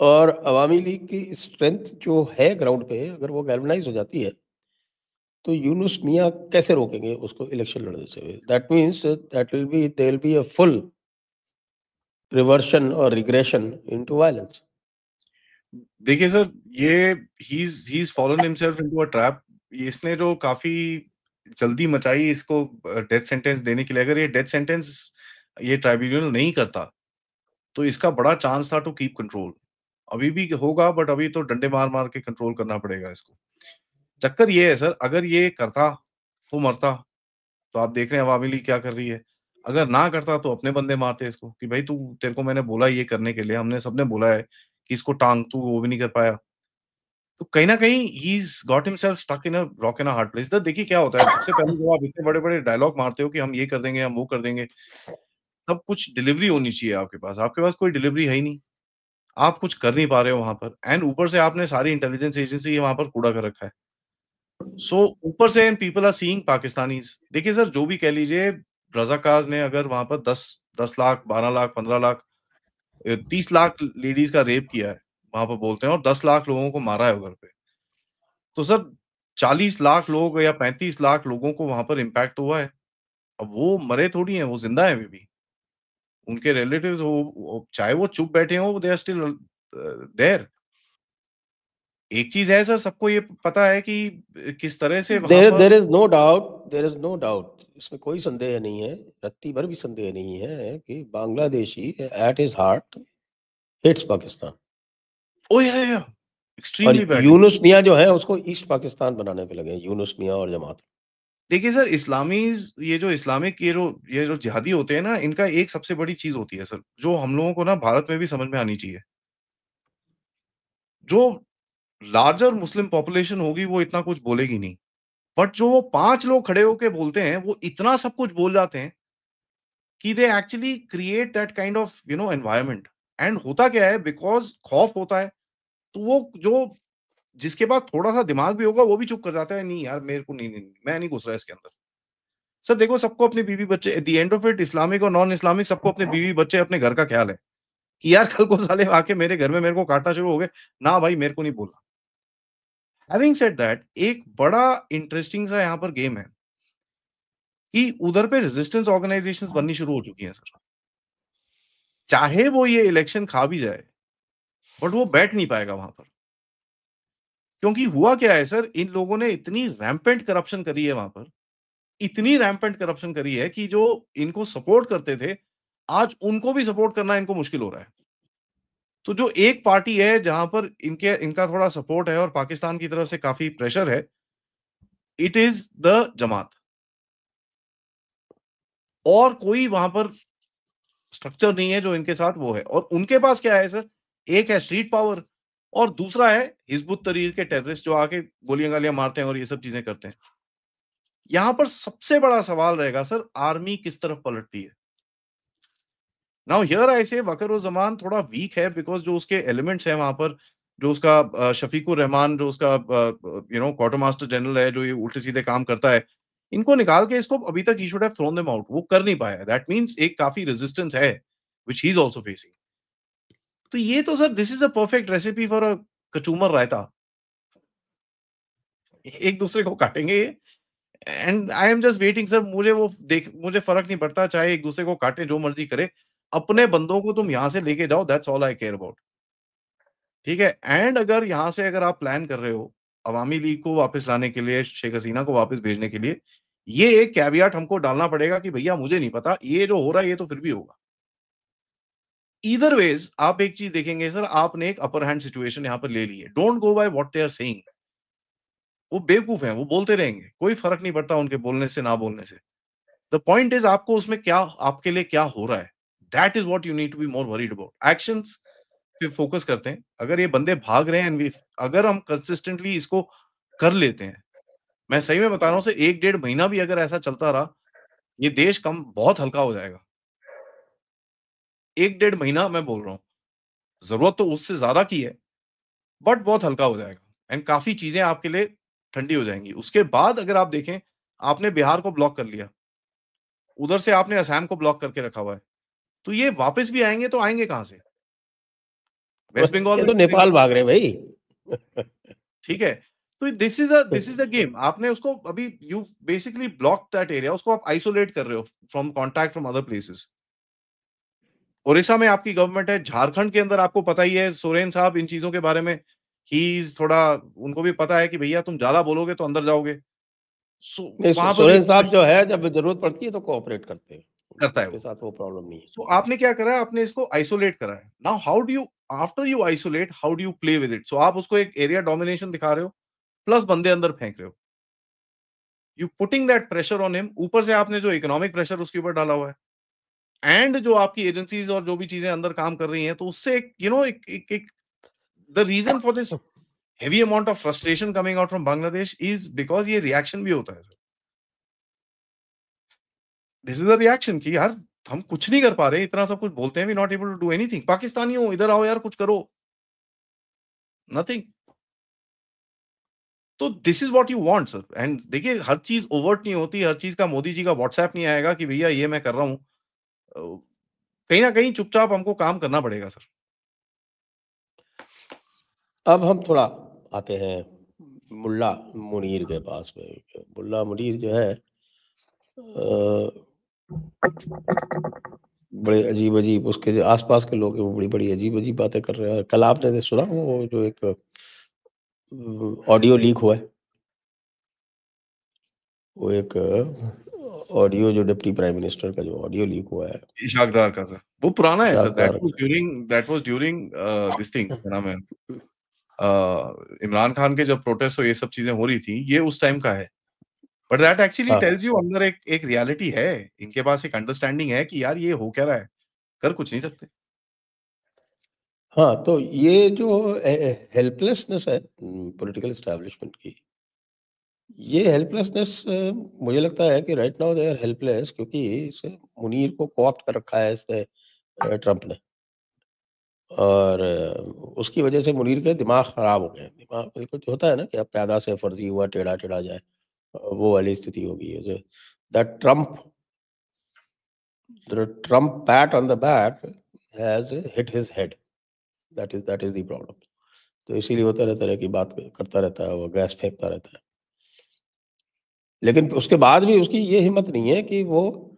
और अवामी लीग की स्ट्रेंथ जो है ग्राउंड पे, अगर वो गैल्वेनाइज़ हो जाती है, तो यूनुस मियाँ कैसे रोकेंगे उसको इलेक्शन लड़ने से? That means that will be there will be a full reversion और रिग्रेशन इंटो वायलेंस। देखिए सर, ये he is fallen himself into a trap. इसने जो काफ़ी जल्दी मचाई इसको डेथ सेंटेंस देने के लिए, अगर ये डेथ सेंटेंस ये ट्राइब्यूनल नहीं करता, तो इसका बड़ा चांस था टू कीप कंट्रोल। अभी भी होगा बट अभी तो डंडे मार-मार के कंट्रोल करना पड़ेगा इसको। चक्कर ये है सर, अगर ये करता, तो मरता। तो आप देख रहे हैं अवामी लीग क्या कर रही है। अगर ना करता तो अपने बंदे मारते इसको कि भाई तू तेरे को मैंने बोला ये करने के लिए, हमने सबने बोला है कि इसको टाँग, तू वो भी नहीं कर पाया। तो कहीं न कहीं he is got himself stuck in a rock and a hard place. तो देखिए क्या होता है, सबसे पहले जब आप इतने बड़े-बड़े डायलॉग मारते हो कि हम ये कर देंगे, हम वो कर देंगे, तब कुछ डिलीवरी होनी चाहिए आपके पास। आपके पास कोई डिलीवरी है ही नहीं। आप कुछ कर नहीं पा रहे हो वहाँ पर एंड ऊपर से आपने सारी इंटेलिजेंस एजेंसी वहाँ पर कूड़ा कर रखा है। सो ऊपर से and people are seeing Pakistanis. देखिए सर, जो भी कह लीजिए, रज़ाकार्स ने अगर वहाँ पर 10 लाख, 12 लाख, 15 लाख 30 लाख लेडीज़ का रेप किया है, वहाँ पर बोलते हैं और 10 लाख लोगों को मारा है उधर पे। तो सर 40 लाख लोग या 35 लाख लोगों को वहाँ पर इम्पैक्ट हुआ है। अब वो मरे थोड़ी हैं, वो ज़िंदा हैं अभी भी। उनके रिलेटिव्स वो चाहे वो चुप बैठे हों, दे आर स्टिल देयर। एक चीज़ है सर, सबको ये पता है कि किस तरह से वहाँ देयर पर there is no doubt, there is no doubt, इसमें कोई संदेह नहीं है, रत्ती भर भी संदेह नहीं है कि Bangladeshi at his heart hates Pakistan oh! Yeah, और एक्सट्रीमली बैडली। यूनुस मियाँ जो है उसको ईस्ट पाकिस्तान बनाने पे लगे हैं, यूनुस मियाँ और जमात। देखिए सर, इस्लामीज़ ये जो इस्लामिक ये जो जिहादी होते हैं ना, इनका एक सबसे बड़ी चीज़ होती है सर, जो हम लोगों को ना भारत में भी समझ में आनी चाहिए। जो लार्जर मुस्लिम पॉपुलेशन होगी, वो इतना कुछ बोलेगी नहीं। बट जो वो 5 लोग खड़े होके बोलते हैं, वो इतना सब कुछ बोल जाते हैं कि they actually create that kind of environment. And होता क्या है, बिकॉज़ खौफ होता है, तो वो जो जिसके पास थोड़ा-सा दिमाग भी होगा, वो भी चुप कर जाता है, नहीं यार मेरे को नहीं, नहीं, नहीं, मैं नहीं घुस रहा इसके अंदर। सर देखो, सबको अपनी बीवी-बच्चे at the end of it, Islamic और नॉन इस्लामिक, सबको अपने बीवी-बच्चे, अपने घर का ख़्याल है, कि यार कल को साले आके मेरे घर में मेरे को काटना शुरू हो गए, ना भाई मेरे को नहीं बोलना। हैविंग सेड दैट, एक बड़ा इंटरेस्टिंग सा यहाँ पर गेम है कि उधर पे रेजिस्टेंस ऑर्गनाइजेशंस बननी शुरू हो चुकी हैं सर। चाहे वो ये इलेक्शन खा भी जाए, बट वो बैठ नहीं पाएगा वहाँ पर। क्योंकि हुआ क्या है सर, इन लोगों ने इतनी रैम्पेंट करप्शन करी है वहाँ पर, इतनी रैम्पेंट करप्शन करी है कि जो इनको सपोर्ट करते थे, आज उनको भी सपोर्ट करना इनको मुश्किल हो रहा है। तो जो एक पार्टी है जहाँ पर इनके इनका थोड़ा सपोर्ट है और पाकिस्तान की तरफ से काफ़ी प्रेशर है, इट इज़ द जमात। और कोई वहाँ पर स्ट्रक्चर नहीं है जो इनके साथ वो है, और उनके पास क्या है सर, एक है स्ट्रीट पावर और दूसरा है हिज़्ब-उत तहरीर के टेररिस्ट जो आके गोलियाँ-गालियाँ मारते हैं और ये सब चीज़ें करते हैं। यहाँ पर सबसे बड़ा सवाल रहेगा सर, आर्मी किस तरफ पलटती है? नाउ हियर आई से वक़ार-उज़-ज़मान थोड़ा वीक है बिकॉज़ जो उसके एलिमेंट्स हैं वहाँ पर, जो उसका शफ़ीकुर रहमान, जो उसका क्वार्टर मास्टर जनरल है, जो ये उल्टे-सीधे काम करता है, इनको निकाल के इसको अभी तक he should have thrown them out. वो कर नहीं पाया है। दैट मीन्स एक काफ़ी रेजिस्टेंस है, which he is also facing. तो ये तो sir this is a perfect recipe for a kachumber raita. एक दूसरे को काटेंगे and I am just waiting sir, मुझे फर्क नहीं पड़ता चाहे एक दूसरे को काटे, जो मर्जी करे, अपने बंदों को तुम यहाँ से लेके जाओ, that's all I care about. ठीक है? एंड अगर यहाँ से अगर आप प्लान कर रहे हो अवामी लीग को वापस लाने के लिए, शेख हसीना को वापस भेजने के लिए, ये एक कैविएट हमको डालना पड़ेगा कि भैया मुझे नहीं पता, ये जो हो रहा है ये तो फिर भी होगा। ईदर वेज आप एक चीज देखेंगे सर, आपने एक अपर हैंड सिचुएशन यहाँ पर ले ली है। Don't go by what they are saying. वो बेवकूफ हैं, वो बोलते रहेंगे, कोई फर्क नहीं पड़ता उनके बोलने से ना बोलने से। द पॉइंट इज आपको उसमें क्या, आपके लिए क्या हो रहा है, that is what you need to be more worried about. Actions पे फोकस करते हैं। अगर ये बंदे भाग रहे हैं एंड वी, अगर हम कंसिस्टेंटली इसको कर लेते हैं, मैं सही में बता रहा हूँ सर, 1 डेढ़ महीना भी अगर ऐसा चलता रहा, ये देश कम बहुत हल्का हो जाएगा। 1 डेढ़ महीना मैं बोल रहा हूँ। ज़रूरत तो उससे ज़्यादा की है, बट बहुत हल्का हो जाएगा एंड काफ़ी चीज़ें आपके लिए ठंडी हो जाएँगी। उसके बाद अगर आप देखें, आपने बिहार को ब्लॉक कर लिया, उधर से आपने असम को ब्लॉक करके रखा हुआ है, तो ये वापस भी आएँगे तो आएँगे कहाँ से? वेस्ट बंगाल ये में तो घुसेंगे, नेपाल भाग रहे हैं भाई। ठीक है? तो दिस इज़ अ गेम। आपने उसको अभी you basically blocked that area, उसको आप आइसोलेट कर रहे हो from contact from other places. Odisha में आपकी गवर्नमेंट है, झारखंड के अंदर आपको पता ही है, सोरेन साहब इन चीज़ों के बारे में ही इज़ थोड़ा, उनको भी पता है कि भैया तुम ज़्यादा बोलोगे तो अंदर जाओगे। सो नहीं, वहाँ पर भी सोरेन साहब जो है जब जरूरत पड़ती है तो कोऑपरेट करते हैं, करता है उनके वो। साथ वो प्रॉब्लम नहीं है। सो आपने क्या करा है, आपने इसको आइसोलेट करा है। Now how do you, after you isolate, how do you play with it? So आप उसको एक एरिया डोमिनेशन दिखा रहे हो, प्लस बंदे अंदर फेंक रहे हो। You putting that pressure on him, ऊपर से आपने जो इकोनॉमिक प्रेशर उसके ऊपर डाला हुआ है, एंड जो आपकी एजेंसीज और जो भी चीज़ें अंदर काम कर रही हैं, तो उससे एक यू नो एक the reason for this heavy amount of frustration coming out from Bangladesh is because ये रिएक्शन भी होता है sir. This is a reaction कि यार हम कुछ नहीं कर पा रहे, इतना सब कुछ बोलते हैं, we not able to do anything. Pakistani हो, इधर आओ यार कुछ करो, नथिंग। तो this is what you want sir. And देखिए हर चीज़ ओवर्ट नहीं होती, हर चीज़ का मोदी जी का व्हाट्सएप नहीं आएगा कि भैया ये मैं कर रहा हूँ। कहीं न कहीं चुपचाप हमको काम करना पड़ेगा सर। अब हम थोड़ा आते हैं मुल्ला मुनीर के पास में। मुल्ला मुनीर जो है बड़े अजीब-अजीब, उसके जो आस-पास के लोग हैं वो बड़ी-बड़ी अजीब-अजीब बातें कर रहे हैं। कल आपने सुना वो जो एक ऑडियो लीक हुआ है? वो एक ऑडियो जो डिप्टी प्राइम मिनिस्टर का जो ऑडियो लीक हुआ है, इशाक डार का सर। वो पुराना है सर, इशाक डार का। That was during this thing क्या नाम है, इमरान खान के जब प्रोटेस्ट और ये सब चीज़ें हो रही थी, ये उस टाइम का है। बट दैट एक्चुअली हाँ, टेल्स यू अंदर एक एक रियलिटी है। इनके पास एक अंडरस्टैंडिंग है कि यार ये हो क्या रहा है, कर कुछ नहीं सकते। हाँ, तो ये जो हेल्पलेसनेस है पॉलिटिकल एस्टेब्लिशमेंट की, ये हेल्पलेसनेस मुझे लगता है कि right now they are helpless, क्योंकि इस मुनीर को को-ऑप्ट कर रखा है इसने ट्रंप ने। और उसकी वजह से मुनीर के दिमाग ख़राब हो गए हैं। दिमाग बिल्कुल जो होता है ना कि अब पैदा से फ़र्ज़ी हुआ टेढ़ा-टेढ़ा जाए, वो वाली स्थिति हो गई है। जो that Trump pat on the back has hit his head. That is the problem. तो इसीलिए वो तरह-तरह की बात करता रहता है, वो गैस फेंकता रहता है। लेकिन उसके बाद भी उसकी ये हिम्मत नहीं है कि वो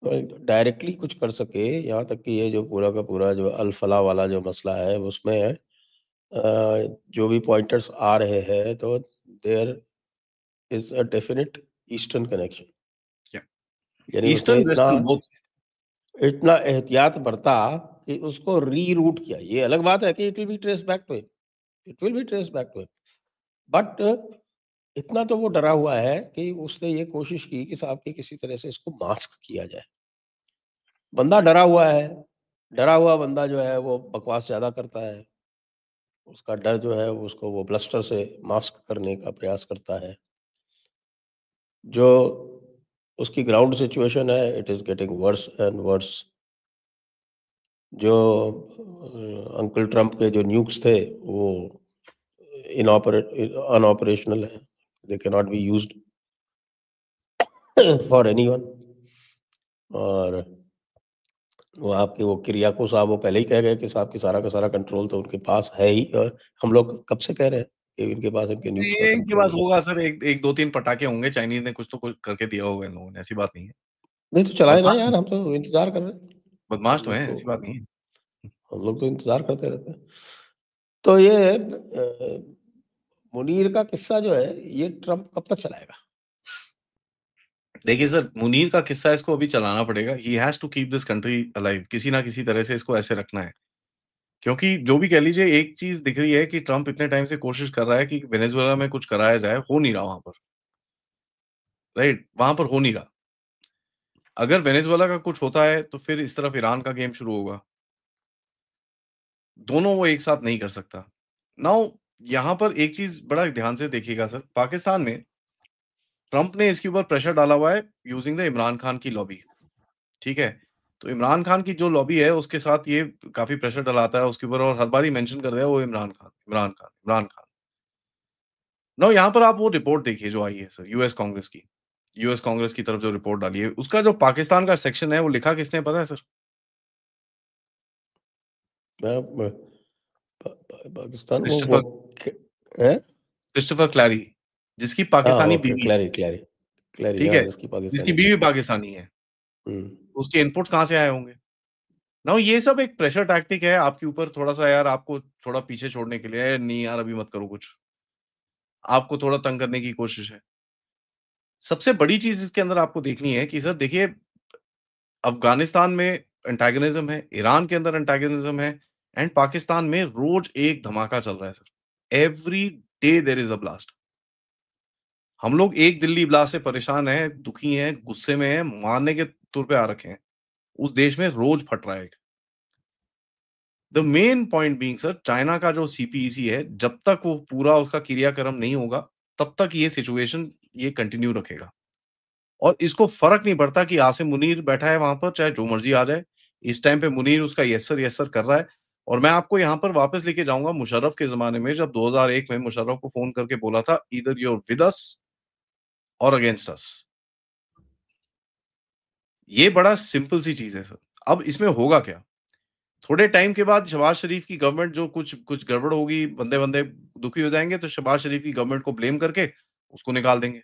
डायरेक्टली कुछ कर सके, यहाँ तक कि ये जो पूरा का पूरा जो अल-फलाह वाला जो मसला है उसमें जो भी पॉइंटर्स आ रहे हैं, तो there is a definite eastern connection. या यानी उसने ईस्टर्न इतना वेस्टर्न बोथ। इतना एहतियात बरता कि उसको रीरूट किया। ये अलग बात है कि it will be traced back to him, it will be traced back to him. But इतना तो वो डरा हुआ है कि उसने ये कोशिश की कि साहब कि किसी तरह से इसको मास्क किया जाए। बंदा डरा हुआ है, डरा हुआ बंदा जो है वो बकवास ज़्यादा करता है। उसका डर जो है वो उसको वो ब्लस्टर से मास्क करने का प्रयास करता है। जो उसकी ग्राउंड सिचुएशन है, it is getting worse and worse. जो अंकल ट्रम्प के जो न्यूक्स थे वो अनऑपरेशनल है, they can not be used for anyone. और वो आपके वो किरियाको साहब वो पहले ही कह गए कि साहब की सारा का सारा कंट्रोल तो उनके पास है ही, और हम लोग कब से कह रहे हैं कि इनके पास इनके न्यूक्लियर का ये इनके कंट्रोल पास है। होगा सर, एक एक 2-3 पटाखे होंगे, चाइनीज़ ने कुछ तो कुछ करके दिया होगा इन लोगों ने, ऐसी बात नहीं है। नहीं तो चलाए ना बदमाश यार, हम तो इंतज़ार कर रहे हैं। बदमाश हम तो लोग हैं, तो ऐसी बात नहीं है। हम लोग तो इंतज़ार करते रहते हैं। तो ये मुनीर का किस्सा जो है, ये ट्रम्प कब तक चलाएगा? देखिए सर, मुनीर का किस्सा इसको अभी चलाना पड़ेगा। He has to keep this country alive, किसी ना किसी तरह से इसको ऐसे रखना है। क्योंकि जो भी कह लीजिए, एक चीज़ दिख रही है कि ट्रम्प इतने टाइम से कोशिश कर रहा है कि वेनेजुएला में कुछ कराया जाए, हो नहीं रहा वहाँ पर, राइट? वहाँ पर हो नहीं रहा। अगर वेनेजुएला का कुछ होता है, तो फिर इस तरफ ईरान का गेम शुरू होगा। दोनों वो एक साथ नहीं कर सकता। नाउ यहाँ पर एक चीज़ बड़ा ध्यान से देखिएगा सर, पाकिस्तान में ट्रम्प ने इसके ऊपर प्रेशर डाला हुआ है यूजिंग द इमरान खान की लॉबी, ठीक है? तो इमरान खान की जो लॉबी है, उसके साथ ये काफ़ी प्रेशर डलाता है उसके ऊपर, और हर बार ही मेंशन करता है वो इमरान खान, इमरान खान, इमरान खान। नाउ यहाँ पर आप वो रिपोर्ट देखिए जो आई है सर, यूएस कांग्रेस की। यूएस कांग्रेस की तरफ जो रिपोर्ट डाली है, उसका जो पाकिस्तान का सेक्शन है, वो लिखा किसने पता है सर? मैं पाकिस्तान वो क्रिस्टोफर क हैं? क्रिस्टोफर क्लैरी, जिसकी हाँ, पाकिस्तानी ओके, बीवी है, क्लैरी क्लैरी क्लैरी, ठीक हाँ, है? जिसकी जिसकी पाकिस्तानी बीवी बीवी है। पाकिस्तानी है। हुँ। उसके इनपुट्स कहाँ से आए होंगे? नाउ ये सब एक प्रेशर टैक्टिक है आपके ऊपर, थोड़ा-सा यार आपको थोड़ा पीछे छोड़ने के लिए, नहीं यार अभी मत करो कुछ। आपको थोड़ा तंग करने की कोशिश है। सबसे बड़ी चीज़ इसके अंदर आपको देखनी है कि सर देखिए, अफ़गानिस्तान में एंटागोनिज़्म है, ईरान के अंदर एंटागोनिज़्म है, एंड पाकिस्तान में रोज़ एक धमाका चल रहा है sir. Every day there is a blast. हम लोग एक दिल्ली ब्लास्ट से परेशान हैं, दुखी हैं, गुस्से में हैं, मारने के तुर पे आ रखे हैं। उस देश में रोज़ फट रहा है एक। The main point being sir, China का जो सीपीईसी है, जब तक वो पूरा उसका क्रियाक्रम नहीं होगा, तब तक ये सिचुएशन ये कंटिन्यू रखेगा। और इसको फ़र्क नहीं पड़ता कि आसिम मुनीर बैठा है वहाँ पर, चाहे जो मर्ज़ी आ जाए। इस टाइम पे मुनीर उसका यस सर कर रहा है। और मैं आपको यहाँ पर वापस लेके जाऊँगा मुशर्रफ के ज़माने में, जब 2001 में मुशर्रफ को फ़ोन करके बोला था, "either you are with us or against अस।" ये बड़ा सिंपल सी चीज़ है सर। अब इसमें होगा क्या? थोड़े टाइम के बाद शहबाज शरीफ की गवर्नमेंट जो कुछ कुछ गड़बड़ होगी, बंदे-वंदे दुखी हो जाएँगे, तो शहबाज शरीफ की गवर्नमेंट को ब्लेम करके उसको निकाल देंगे।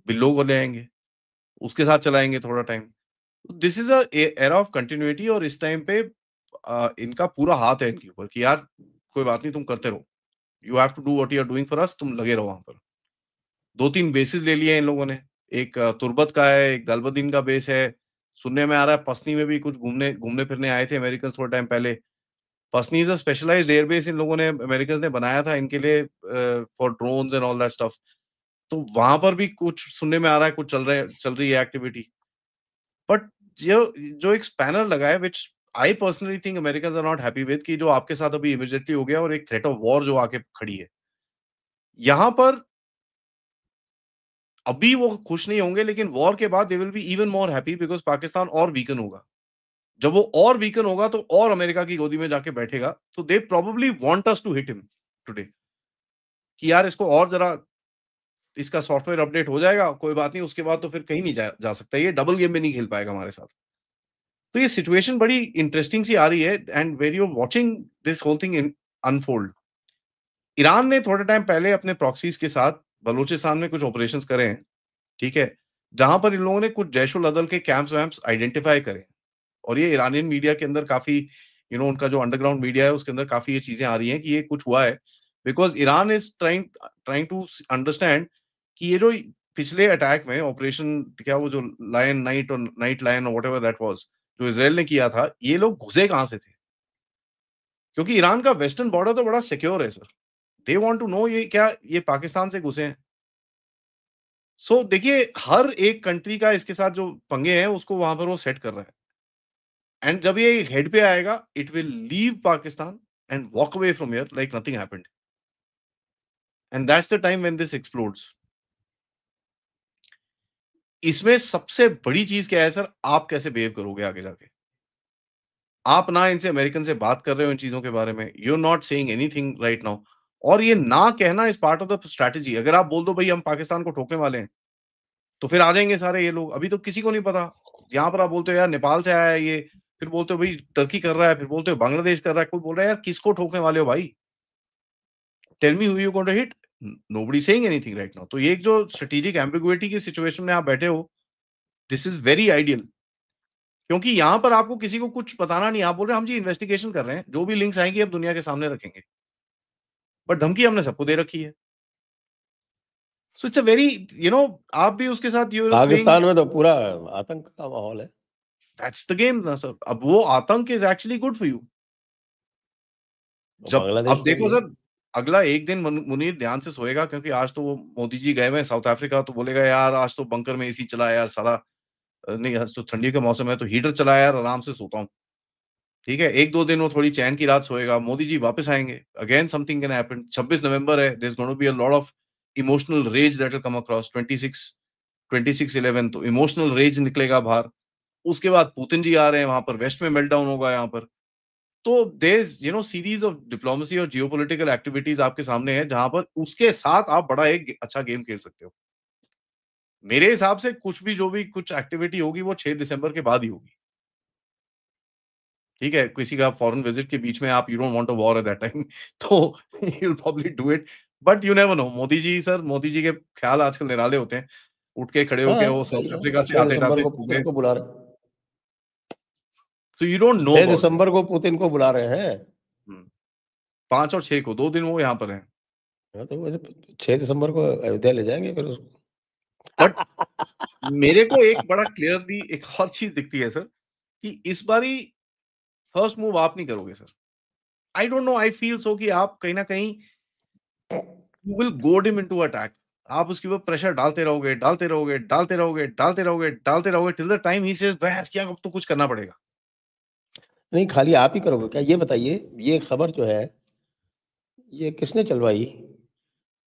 बिल्लो को ले आएँगे, उसके साथ चलाएँगे थोड़ा time. This is a era of continuity, और इस टाइम पे इनका पूरा हाथ है इनके ऊपर कि यार कोई बात नहीं, तुम करते रहो। You have to do what you are doing for us, तुम लगे रहो वहाँ पर। 2-3 बेसेस ले लिए हैं इन लोगों ने। एक तुर्बत का है, एक दलबदीन का बेस है। सुनने में आ रहा है पसनी में भी कुछ घूमने-फिरने आए थे अमेरिकन्स थोड़े टाइम पहले। पसनी इज़ अ स्पेशलाइज्ड एयरबेस इन लोगों ने, अमेरिकन्स ने बनाया था इनके लिए, for drones and all that stuff. तो वहाँ पर भी कुछ सुनने में आ रहा है, कुछ चल रही है एक्टिविटी। बट जो जो एक स्पैनर लगा है, which I personally think Americans are not happy with, कि जो आपके साथ अभी इमीडिएटली हो गया, और एक थ्रेट ऑफ वॉर जो आके खड़ी है। यहाँ पर अभी वो खुश नहीं होंगे, लेकिन वॉर के बाद they will be even more happy, because Pakistan और वीकन होगा। जब वो और वीकन होगा, तो और अमेरिका की गोदी में जाके बैठेगा। तो they probably want us to hit him today, कि यार इसको और ज़रा, इसका सॉफ्टवेयर अपडेट हो जाएगा, कोई बात नहीं, उसके बाद तो फिर कहीं नहीं जा सकता, ये डबल गेम में नहीं खेल पाएगा हमारे साथ। तो ये सिचुएशन बड़ी इंटरेस्टिंग सी आ रही है, and where you are watching this whole thing in unfold. Iran ने थोड़े टाइम पहले अपने प्रॉक्सीज़ के साथ बलूचिस्तान में कुछ ऑपरेशंस करे हैं, ठीक है? जहाँ पर इन लोगों ने कुछ जैश-उल-अदल के कैंप्स-वैम्प्स आइडेंटिफाई करे हैं। और ये इरानियन मीडिया के अंदर काफ़ी, उनका जो अंडरग्राउंड मीडिया है, उसके अंदर काफ़ी ये चीज़ें आ रही हैं कि ये कुछ हुआ है। Because Iran is trying trying to understand कि ये जो पिछले अटैक में ऑपरेशन, क्या वो जो लायन नाइट और नाइट लायन और व्हाटएवर दैट वाज़, जो इज़राइल ने किया था, ये लोग घुसे कहाँ से थे? क्योंकि ईरान का वेस्टर्न बॉर्डर तो बड़ा सिक्योर है sir. They want to know ये क्या ये पाकिस्तान से घुसे हैं? सो देखिए, हर एक कंट्री का इसके साथ जो पंगे हैं, उसको वहाँ पर वो सेट कर रहा है। एंड जब ये हेड पे आएगा, it will leave Pakistan and walk away from here like nothing happened, and that's the time when this explodes. इसमें सबसे बड़ी चीज़ क्या है सर, आप कैसे बिहेव करोगे आगे जाके? आप ना इनसे अमेरिकन से बात कर रहे हो इन चीज़ों के बारे में, you are not saying anything right now, और ये ना कहना is part of the strategy. अगर आप बोल दो भई हम पाकिस्तान को ठोकने वाले हैं, तो फिर आ जाएँगे सारे ये लोग। अभी तो किसी को नहीं पता। यहाँ पर आप बोलते हो यार नेपाल से आया है ये, फिर बोलते हो भाई टर्की कर रहा है, फिर बोलते हो बांग्लादेश कर रहा है, कोई बोल रहा है यार किसको ठोकने वाले हो भाई? Tell me who you going to hit? Nobody saying anything right now. तो ये एक जो स्ट्रेटेजिक एम्बिगुइटी की सिचुएशन में आप बैठे हो, दिस इज वेरी आइडियल, क्योंकि यहाँ पर आपको किसी को कुछ बताना नहीं। आप बोल रहे हैं हम जी इन्वेस्टिगेशन कर रहे हैं, जो भी लिंक्स आएंगी अब दुनिया के सामने रखेंगे, बट धमकी हमने सबको दे रखी है। So it's a very, you know, आप भी उसके साथ यू आर प्लेइंग, पाकिस्तान में तो पूरा आतंक का माहौल है। दैट्स द गेम ना सर। अब वो आतंक is actually good for you. और जब बांग्लादेश अब में भी देखो है। सर, अगला एक दिन मुनीर ध्यान से सोएगा, क्योंकि आज तो वो मोदी जी गए हुए हैं साउथ अफ्रीका, तो बोलेगा यार आज तो बंकर में एसी चला है यार सारा, नहीं आज तो ठंडी का मौसम है तो हीटर चला है यार, आराम से सोता हूँ। ठीक है, एक दो दिन वो थोड़ी चैन की रात सोएगा, मोदी जी वापस आएंगे, अगेन समथिंग कैन हैपन। 26 नवंबर है, there is going to be a lot of emotional rage that will come across. 26/11 तो इमोशनल रेज निकलेगा बाहर। उसके बाद पुतिन जी आ रहे हैं, वहां पर वेस्ट में मेल्टडाउन होगा यहाँ पर। तो there is series of diplomacy और जियोपॉलिटिकल एक्टिविटीज आपके सामने है, जहां पर उसके साथ आप बड़ा एक अच्छा गेम खेल सकते हो। मेरे हिसाब से कुछ भी जो भी कुछ एक्टिविटी होगी वो 6 दिसंबर के बाद ही होगी। ठीक है, किसी का फॉरेन विजिट के बीच में आप, you don't want a war at that time, तो you will probably do it, but you never know. Modi ji sir, Modi ji के ख्याल आजकल निराले होते हैं। उठ के खड़े होके हाँ, वो सही साउथ है। अफ्रीका से 6 आते दिसंबर आते को छू गए। पुतिन को बुला रहे so you don't know 6 about this. दिसंबर को पुतिन को बुला रहे हैं। 5 और 6 को 2 दिन वो यहाँ पर हैं। हाँ, तो वैसे 6 दिसंबर को अयोध्या ले जाएंगे फिर उसको। बट मेरे को एक बड़ा क्लियरली एक और चीज दिखती है सर, कि इस बारी फर्स्ट मूव आप नहीं करोगे sir. I don't no, I feel so कि आप कहीं ना कहीं यू विल गोड हिम इनटू अटैक। आप उसके ऊपर प्रेशर डालते रहोगे, डालते रहोगे, डालते रहोगे, डालते रहोगे, डालते रहोगे, till the time he says बस क्या, अब तो कुछ करना पड़ेगा। नहीं, खाली आप ही करोगे क्या? ये बताइए, ये खबर जो है, ये किसने चलवाई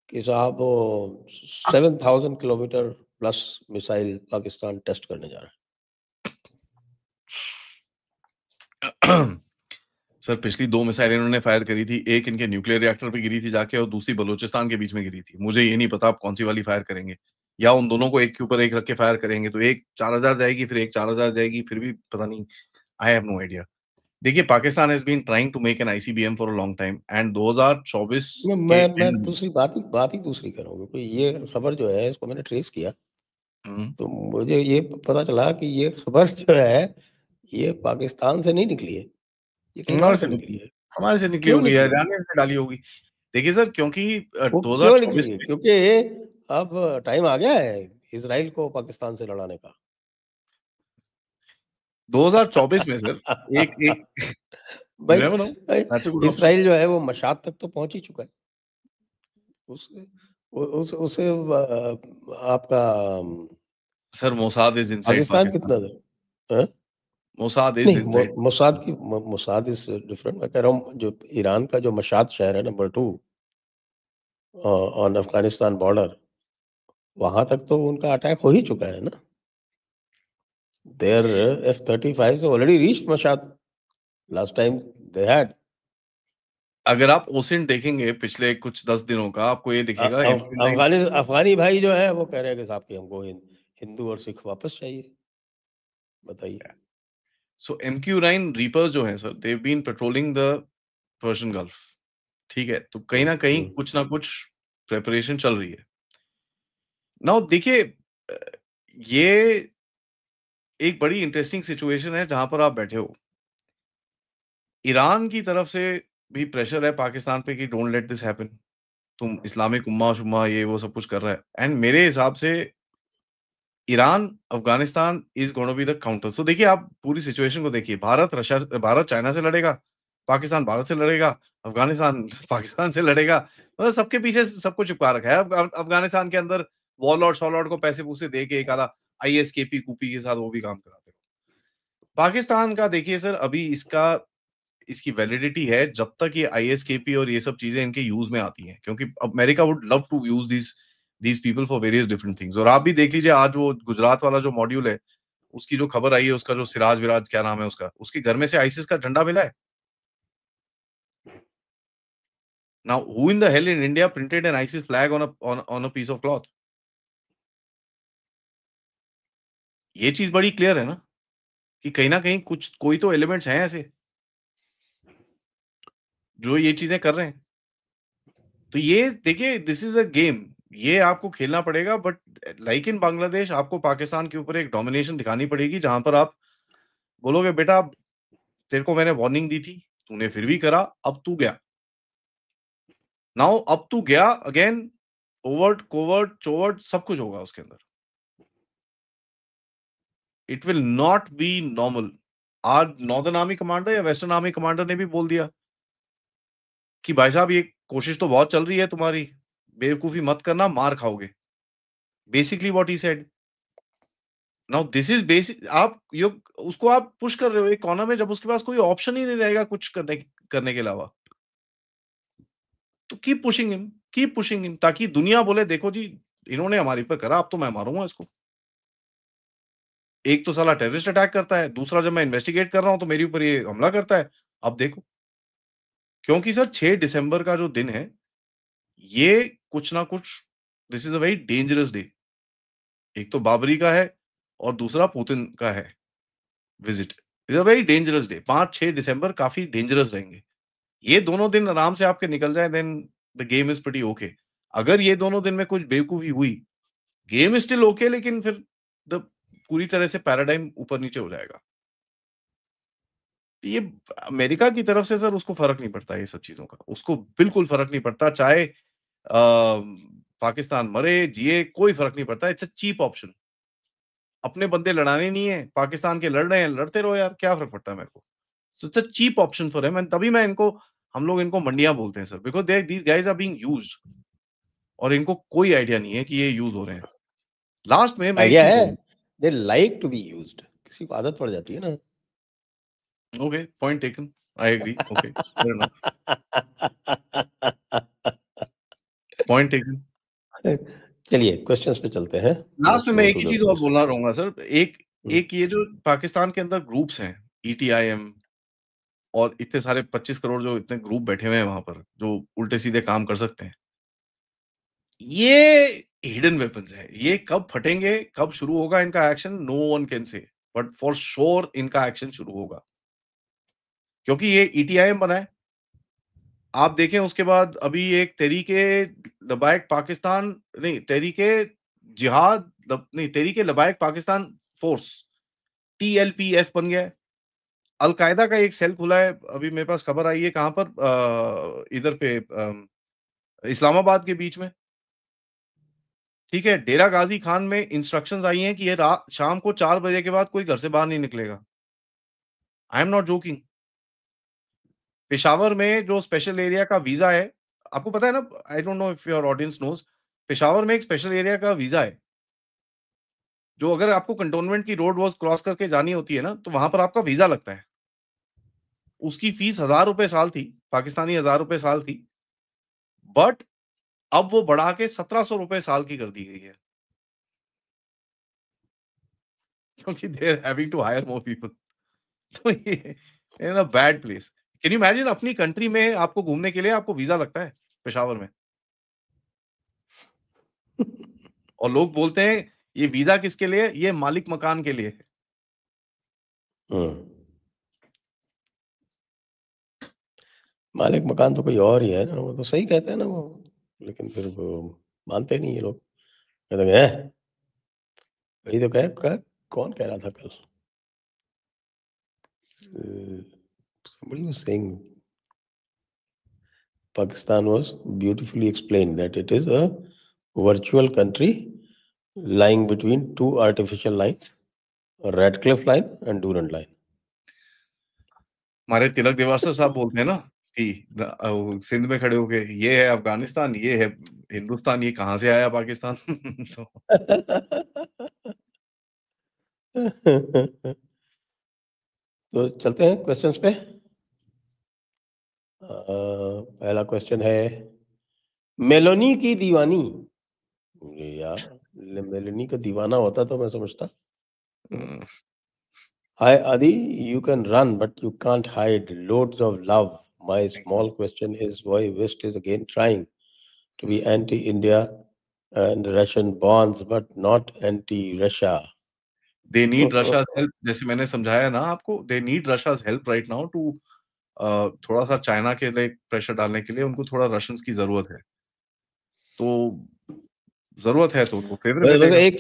कि साहब वो 7,000 kilometre plus missile Pakistan test करने जा रहा है? सर पिछली 2 मिसाइल इन्होंने फायर करी थी, एक इनके न्यूक्लियर रिएक्टर पे गिरी थी जाके, और दूसरी बलूचिस्तान के बीच में गिरी थी। मुझे ये नहीं पता आप कौन सी वाली फायर करेंगे, या उन दोनों को एक के ऊपर एक रख के फायर करेंगे, तो एक 4000 जाएगी, फिर एक 4000 जाएगी, फिर भी पता नहीं। I have no idea. देखिए, Pakistan has been trying to make an ICBM for a long time, and 2024 के मैं एंड में। दूसरी बात ही दूसरी करूँगा। कोई ये खबर जो है, इसको मैंने ट्रेस किया, हुँ। तो मुझे ये पता चला कि ये खबर जो है, ये पाकिस्तान से नहीं निकली है, ये कहीं हमारे और से से निकली निकली है। हमारे से निकली क्यों होगी या निकली? ईरानियन ने डाली होगी। देखिए सर, क्योंकि वो क्यों निकली 2024 है? में क्योंकि अब टाइम आ गया है इज़राइल को पाकिस्तान से लड़ाने का। 2024 में सर एक एक यू भाई, never know, that's a good option. Israel जो है वो मशाद तक तो पहुँच ही चुका है। उसे उसे आपका sir Mossad is inside Pakistan Pakistan. कितना दूर? हाँ? मोसाद इज़ नहीं, इनसाइड। Mossad is different. मैं कह रहा हूँ जो ईरान का जो मशाद शहर है नंबर 2 ऑन अफ़गानिस्तान बॉर्डर, वहाँ तक तो उनका अटैक हो ही चुका है ना। देयर F-35 से already reached Mashhad last time they had. अगर आप ओसिन देखेंगे पिछले कुछ 10 दिनों का, आपको ये अ, दिखेगा अफ MQ-9। अफ़गानी भाई जो है वो कह रहे हैं कि साहब कि हमको हिंदू और सिख वापस चाहिए। बताइए। सो MQ-9 रीपर्स जो हैं sir, they have been patrolling the Persian Gulf. ठीक है? तो कहीं हुँ, न कहीं हुँ। कुछ ना कुछ प्रिपरेशन चल रही है। नाउ देखिए, अ, ये एक बड़ी इंटरेस्टिंग सिचुएशन है जहाँ पर आप बैठे हो। ईरान की तरफ से भी प्रेशर है पाकिस्तान पे कि डोंट लेट दिस हैपन। तुम इस्लामिक उम्मा-शुम्मा ये वो सब कुछ कर रहा है, एंड मेरे हिसाब से Iran, Afghanistan is gonna be the counter. So देखिए, आप पूरी सिचुएशन को देखिए, भारत चाइना से लड़ेगा, पाकिस्तान भारत से लड़ेगा, अफ़गानिस्तान पाकिस्तान से लड़ेगा। मतलब सबके पीछे सबको चिपका रखा है। अफ़गानिस्तान के अंदर वॉरलॉर्ड को पैसे-पूसे दे के एक आधा आईएसकेपी-कूपी के साथ वो भी काम कराते हैं। पाकिस्तान का देखिए सर, अभी इसकी वैलिडिटी है जब तक ये आईएसकेपी और ये सब चीज़ें इनके यूज़ में आती हैं, क्योंकि America would love to use these people for various different things. और आप भी देख लीजिए, आज वो गुजरात वाला जो मॉड्यूल है, उसकी जो खबर आई है, उसका जो सिराज-विराज क्या नाम है उसका, उसके घर में से आईसिस का झंडा मिला है। Now who in the hell in India printed an ISIS flag on a piece of cloth? ये चीज़ बड़ी क्लियर है ना। कि कहीं ना कहीं कोई तो एलिमेंट्स हैं ऐसे जो ये चीजें कर रहे हैं। तो ये देखिए, दिस इज अ गेम, ये आपको खेलना पड़ेगा, बट लाइक इन बांग्लादेश आपको पाकिस्तान के ऊपर एक डोमिनेशन दिखानी पड़ेगी, जहां पर आप बोलोगे बेटा तेरे को मैंने वार्निंग दी थी, तूने फिर भी करा, अब तू गया। नाउ अब तू गया अगेन, ओवर्ट कोवर्ट चोवर्ट सब कुछ होगा उसके अंदर। It will not be normal. आज नॉर्दर्न आर्मी कमांडर या वेस्टर्न आर्मी कमांडर ने भी बोल दिया कि भाई साहब ये कोशिश तो बहुत चल रही है तुम्हारी, बेवकूफी मत करना, मार खाओगे। Basically what he said. Now this is basic, आप यो उसको आप पुश कर रहे हो एक कॉर्नर में, जब उसके पास कोई ऑप्शन ही नहीं रहेगा कुछ करने के अलावा। तो कीप पुशिंग हिम, ताकि दुनिया बोले देखो जी इन्होंने हमारे पे करा, अब तो मैं मारूंगा इसको। एक तो साला टेररिस्ट अटैक करता है, दूसरा जब मैं इन्वेस्टिगेट कर रहा हूं तो मेरे ऊपर ये हमला करता है। अब देखो, क्योंकि सर 6 दिसंबर का जो दिन है, ये कुछ ना कुछ, this is a very dangerous day. एक तो बाबरी का है और दूसरा पुतिन का है visit. Is a very dangerous day. 5-6 दिसंबर काफी डेंजरस रहेंगे। ये दोनों दिन आराम से आपके निकल जाए, then the game is pretty okay. अगर ये दोनों दिन में कुछ बेवकूफी हुई, गेम इज स्टिल ओके, लेकिन फिर द पूरी तरह से पैराडाइम ऊपर नीचे हो जाएगा। ये अमेरिका की तरफ से सर उसको फर्क नहीं पड़ता ये सब चीजों का, उसको बिल्कुल फर्क नहीं पड़ता, चाहे पाकिस्तान मरे जिए कोई फर्क नहीं पड़ता। It's a cheap option. अपने बंदे लड़ाने नहीं है, पाकिस्तान के लड़ रहे हैं, लड़ते रहो यार, क्या फर्क पड़ता है मेरे को। So it's a cheap option for him, and तभी मैं इनको, हम लोग इनको मंडियां बोलते हैं sir, because they these guys are being used, और इनको कोई आइडिया नहीं है कि ये यूज हो रहे हैं। लास्ट में मैं एक आइडिया चीज है, बोलूँ। They like to be used, किसी को आदत पड़ जाती है ना। Okay, point taken, I agree, okay, fair enough, point taken. चलिए क्वेश्चंस पे चलते हैं। लास्ट लेट्स में मैं गो एक टू ही द चीज और क्वेश्चन। बोलना रहूंगा सर। एक एक ये जो पाकिस्तान के अंदर ग्रुप्स हैं, ईटीआईएम, और इतने सारे 25 करोड़ जो इतने ग्रुप बैठे हुए हैं वहां पर, जो उल्टे सीधे काम कर सकते हैं, ये हिडन वेपन्स है। ये कब फटेंगे, कब शुरू होगा इनका action, no one can say, but for sure इनका एक्शन शुरू होगा, क्योंकि ये ईटीआईएम बना है। आप देखें उसके बाद अभी एक तहरीके लबायक पाकिस्तान, नहीं तहरीके जिहाद नहीं तहरीके लबायक पाकिस्तान फोर्स, टीएलपीएफ बन गया है। अलकायदा का एक सेल खुला है, अभी मेरे पास खबर आई है, कहां पर, इधर पे इस्लामाबाद के बीच में। ठीक है, डेरा गाजी खान में इंस्ट्रक्शंस आई हैं कि ये रात शाम को 4 बजे के बाद कोई घर से बाहर नहीं निकलेगा। आई एम नॉट जोकिंग। पेशावर में जो स्पेशल एरिया का वीजा है, आपको पता है ना, I don't know if your audience knows, Peshawar में एक स्पेशल एरिया का वीजा है, जो अगर आपको कंटोनमेंट की रोड वॉज क्रॉस करके जानी होती है ना, तो वहां पर आपका वीजा लगता है। उसकी फीस 1000 रुपए साल थी, पाकिस्तानी 1000 रुपए साल थी, बट अब वो बढ़ा के 1700 रुपए साल की कर दी गई है, क्योंकि they are having to hire more people. तो ये in a bad place. Can you imagine, अपनी कंट्री में आपको घूमने के लिए आपको वीजा लगता है पेशावर में, और लोग बोलते हैं ये वीजा किसके लिए, ये मालिक मकान के लिए है। मालिक मकान तो कोई और ही है ना, वो तो सही कहते हैं ना वो, लेकिन फिर वो मानते नहीं ये लोग, कहते हैं वही तो कौन कह रहा था कल, somebody was saying Pakistan was beautifully explained that it is a virtual country lying between two artificial lines, Radcliffe line and Durand line. हमारे तिलक दिवाकर साहब बोलते हैं ना कि वो सिंध में खड़े होके, ये है अफगानिस्तान, ये है हिंदुस्तान, ये कहाँ से आया पाकिस्तान। तो तो चलते हैं क्वेश्चंस पे। पहला क्वेश्चन है, मेलोनी की दीवानी। यार मेलोनी का दीवाना होता तो मैं समझता। Hi Adi, you can run but you can't hide loads of love. My small question is why West is again trying to be anti-India and Russian bonds but not anti-Russia. They need Russia's help, जैसे मैंने समझाया ना आपको, they need Russia's help right now to थोड़ा-सा China के लिए pressure डालने के लिए उनको थोड़ा रशियंस की ज़रूरत है। तो ज़रूरत है तो उनको फ़ेवर बस बस मिलेगा। एक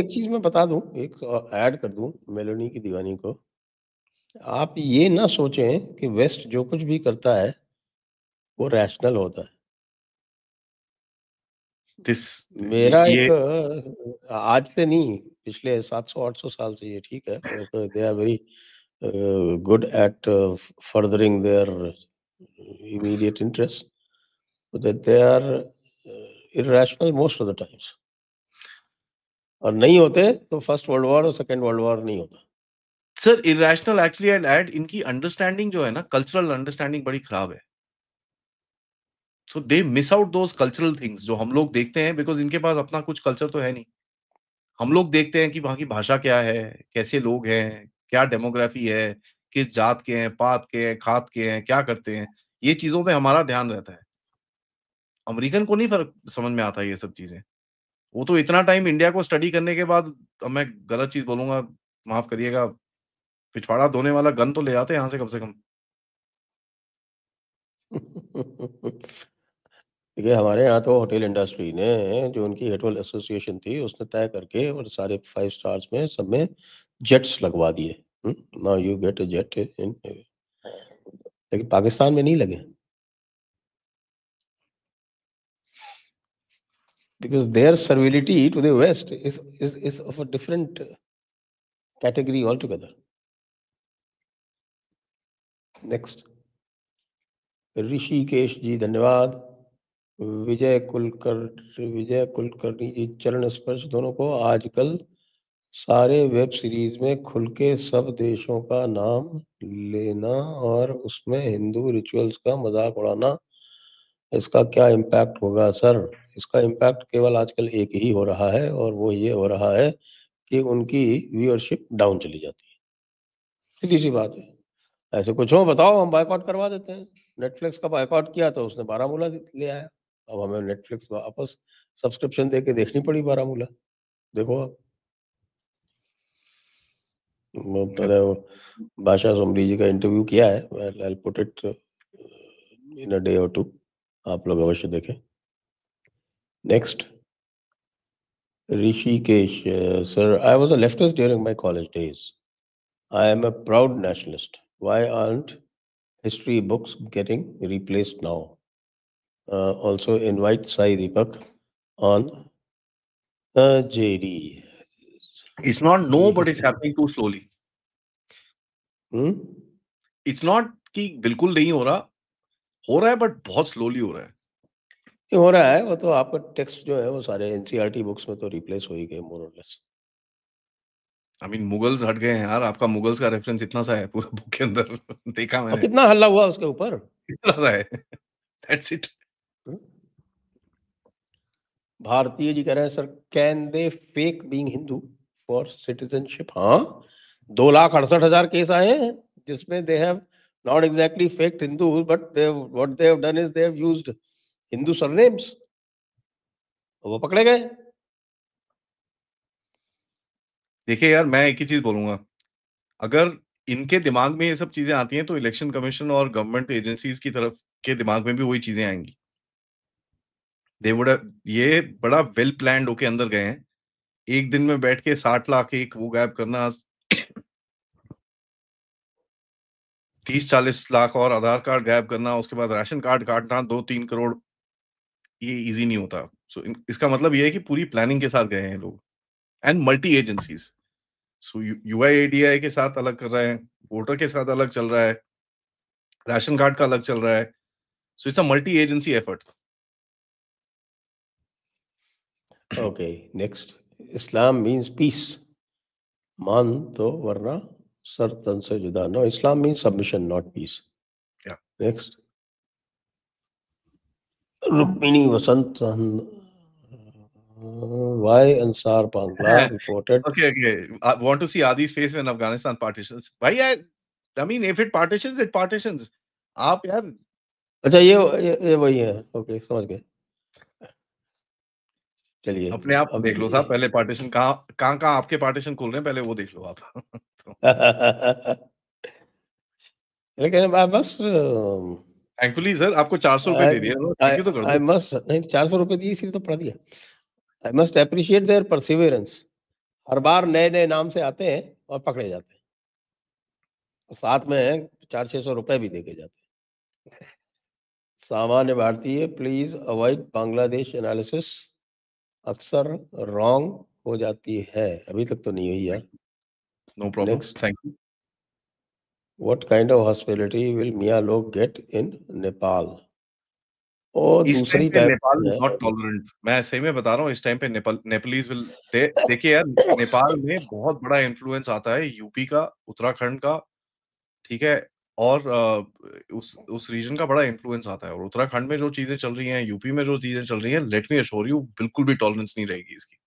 चीज़ मैं बता दूँ, एक ऐड कर दूँ मेलोडी की दीवानी को। आप ये ना सोचें कि वेस्ट जो कुछ भी करता है, वो रैशनल होता है। दिस मेरा ये एक आज से नहीं, पिछले 700-800 साल से ये ठीक है, और they are very good at furthering their immediate interest, that they are irrational most of the times, और नहीं होते तो फर्स्ट वर्ल्ड वॉर और सेकंड वर्ल्ड वॉर नहीं होता। Sir irrational actually I add इनकी अंडरस्टैंडिंग जो है ना, कल्चरल अंडरस्टैंडिंग बड़ी खराब है। So they miss out those cultural things जो हम लोग देखते हैं, बिकॉज़ इनके पास अपना कुछ कल्चर तो है नहीं। हम लोग देखते हैं कि वहाँ की भाषा क्या है, कैसे लोग हैं, क्या डेमोग्राफी है, किस जात के हैं, पात के हैं, खात के हैं, क्या करते हैं, ये चीज़ों पे हमारा ध्यान रहता है। अमेरिकन को नहीं फ़र्क समझ में आता ये सब चीज़ें। वो तो इतना टाइम इंडिया को स्टडी करने के बाद, अब मैं गलत चीज़ बोलूँगा, माफ़ करिएगा, पिछवाड़ा धोने वाला गन तो ले आते यहाँ से कम। देखिए, हमारे यहाँ तो होटल इंडस्ट्री ने, जो उनकी होटल एसोसिएशन थी, उसने तय करके और सारे 5 स्टार्स में सब में जेट्स लगवा दिए। Now you get a jet in, लेकिन पाकिस्तान में नहीं लगे, because their servility to the west is of a different category altogether. Next, Rishikesh ji धन्यवाद। विजय कुलकर्णी जी चरण स्पर्श दोनों को। आजकल सारे वेब सीरीज में खुल के सब देशों का नाम लेना और उसमें हिंदू रिचुअल्स का मजाक उड़ाना, इसका क्या इम्पैक्ट होगा सर? इसका इम्पैक्ट केवल आजकल एक ही हो रहा है, और वो ये हो रहा है कि उनकी व्यूअरशिप डाउन चली जाती है। सीधी सी बात है। ऐसे कुछ हो बताओ, हम बायकॉट करवा देते हैं। नेटफ्लिक्स का बायकॉट किया तो उसने बारामूला ले आया। अब हमें नेटफ्लिक्स वापस सब्सक्रिप्शन दे के देखनी पड़ी बारामूला। देखो आप, वो मैंने वो बादशाह सोमरी जी का इंटरव्यू किया है। I will put it in a day और टू, आप लोग अवश्य देखें। Next, Rishikesh sir, I was a leftist during my college days. I am a proud nationalist. Why aren't history books getting replaced now? Also invite Sai Deepak on JD. It's not no yeah but it's happening too slowly. Hmm? It's not कि बिल्कुल नहीं हो रहा है but बहुत slowly हो रहा है। ये हो रहा है, वो तो आपका टेक्स्ट जो है वो सारे एनसीईआरटी बुक्स में तो रिप्लेस हो ही गए मोर और लेस। आई मीन मुगल्स हट गए हैं यार, आपका मुगल्स का रेफरेंस इतना सा है पूरा बुक के अंदर देखा और मैंने, कितना हल्ला हुआ उसके ऊपर। इतना सा है। That's it. Hmm? Bharatiya ji कह रहे हैं sir, can they fake being Hindu for citizenship? हाँ, 2,68,000 केस आए हैं जिसमें they have not exactly faked Hindu, but they what they have done is they have used Hindu surnames, वो पकड़े गए। देखिए यार, मैं एक ही चीज़ बोलूँगा, अगर इनके दिमाग में ये सब चीज़ें आती हैं, तो इलेक्शन कमीशन और गवर्नमेंट एजेंसीज़ की तरफ के दिमाग में भी वही चीज़ें आएँगी। दे वुड हैव ये बड़ा वेल प्लान्ड होके अंदर गए हैं। एक दिन में बैठ के 60 लाख एक वो गायब करना, 30-40 लाख और आधार कार्ड गायब करना, उसके बाद राशन कार्ड काटना 2-3 करोड़, ये ईज़ी नहीं होता। सो इन इसका मतलब ये है कि पूरी प्लानिंग के साथ गए हैं लोग, एंड मल्टी एजेंसीज़। सो यूआईएडीआई के साथ अलग कर रहे हैं, वोटर के साथ अलग चल रहा है, राशन कार्ड का अलग चल रहा है। So it's a multi agency effort. Okay, next, Islam means peace. मान तो वरना सर तन से जुदा। No, Islam means submission not peace. Yeah next, Rukmini Vasant why Ansar Bangla reported. Okay, okay. I want to see Adi's face when Afghanistan partitions. भाई I mean if it partitions, it partitions. आप यार अच्छा, ये वही है। ओके, समझ गए। चलिए अपने आप अब देख लो साहब, पहले पार्टीशन कहाँ आपके पार्टीशन खुल रहे हैं, पहले वो देख लो आप। तो लेकिन मैं बस थैंकफुली सर आपको 400 रुपए आई दे दिए, तो आई थैंक यू तो कर आई दो। मस्ट नहीं, 400 रुपए दिए इसीलिए तो पढ़ दिया। I must appreciate their perseverance. हर बार नए-नए नाम से आते हैं और पकड़े जाते हैं। और साथ में 400-600 रुपए भी देके जाते हैं। सामान्य भारतीय प्लीज़ अवॉइड बांग्लादेश एनालिसिस, अक्सर रॉन्ग हो जाती है। अभी तक तो नहीं हुई यार। No problem, next, thank you. What kind of hospitality will मियाँ लोग गेट इन नेपाल? वो इस टाइम दूसरी पे टाइप नेपाल इज़ है। नॉट टॉलरेंट, मैं सही में बता रहा हूँ, इस टाइम पे नेपालीज़ विल दे देखिए यार, नेपाल में बहुत बड़ा इन्फ्लुएंस आता है यूपी का, उत्तराखंड का, ठीक है? और उस रीजन का बड़ा इन्फ्लुएंस आता है, और उत्तराखंड में जो चीज़ें चल रही हैं, यूपी में जो चीज़ें चल रही हैं, लेट मी एश्योर यू बिल्कुल भी टॉलरेंस नहीं रहेगी इसकी।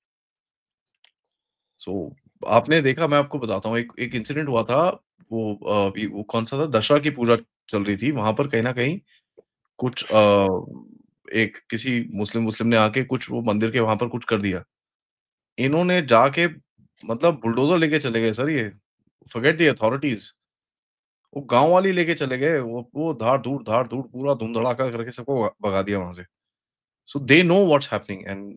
सो आपने देखा, मैं आपको बताता हूँ, एक एक इंसिडेंट हुआ था, वो कौन-सा था, दशहरा की पूजा चल रही थी, वहाँ पर कहीं न कहीं कुछ एक किसी मुस्लिम मुस्लिम ने आके कुछ वो मंदिर के वहाँ पर कुछ कर दिया। इन्होंने जाके मतलब बुलडोज़र लेके चले गए सर ये, फॉरगेट द अथॉरिटीज़। वो गाँव वाले ही लेके चले गए, वो धाड़-धूड़ पूरा धूम-धड़ाका करके सबको भगा दिया वहाँ से। So they know what's happening, and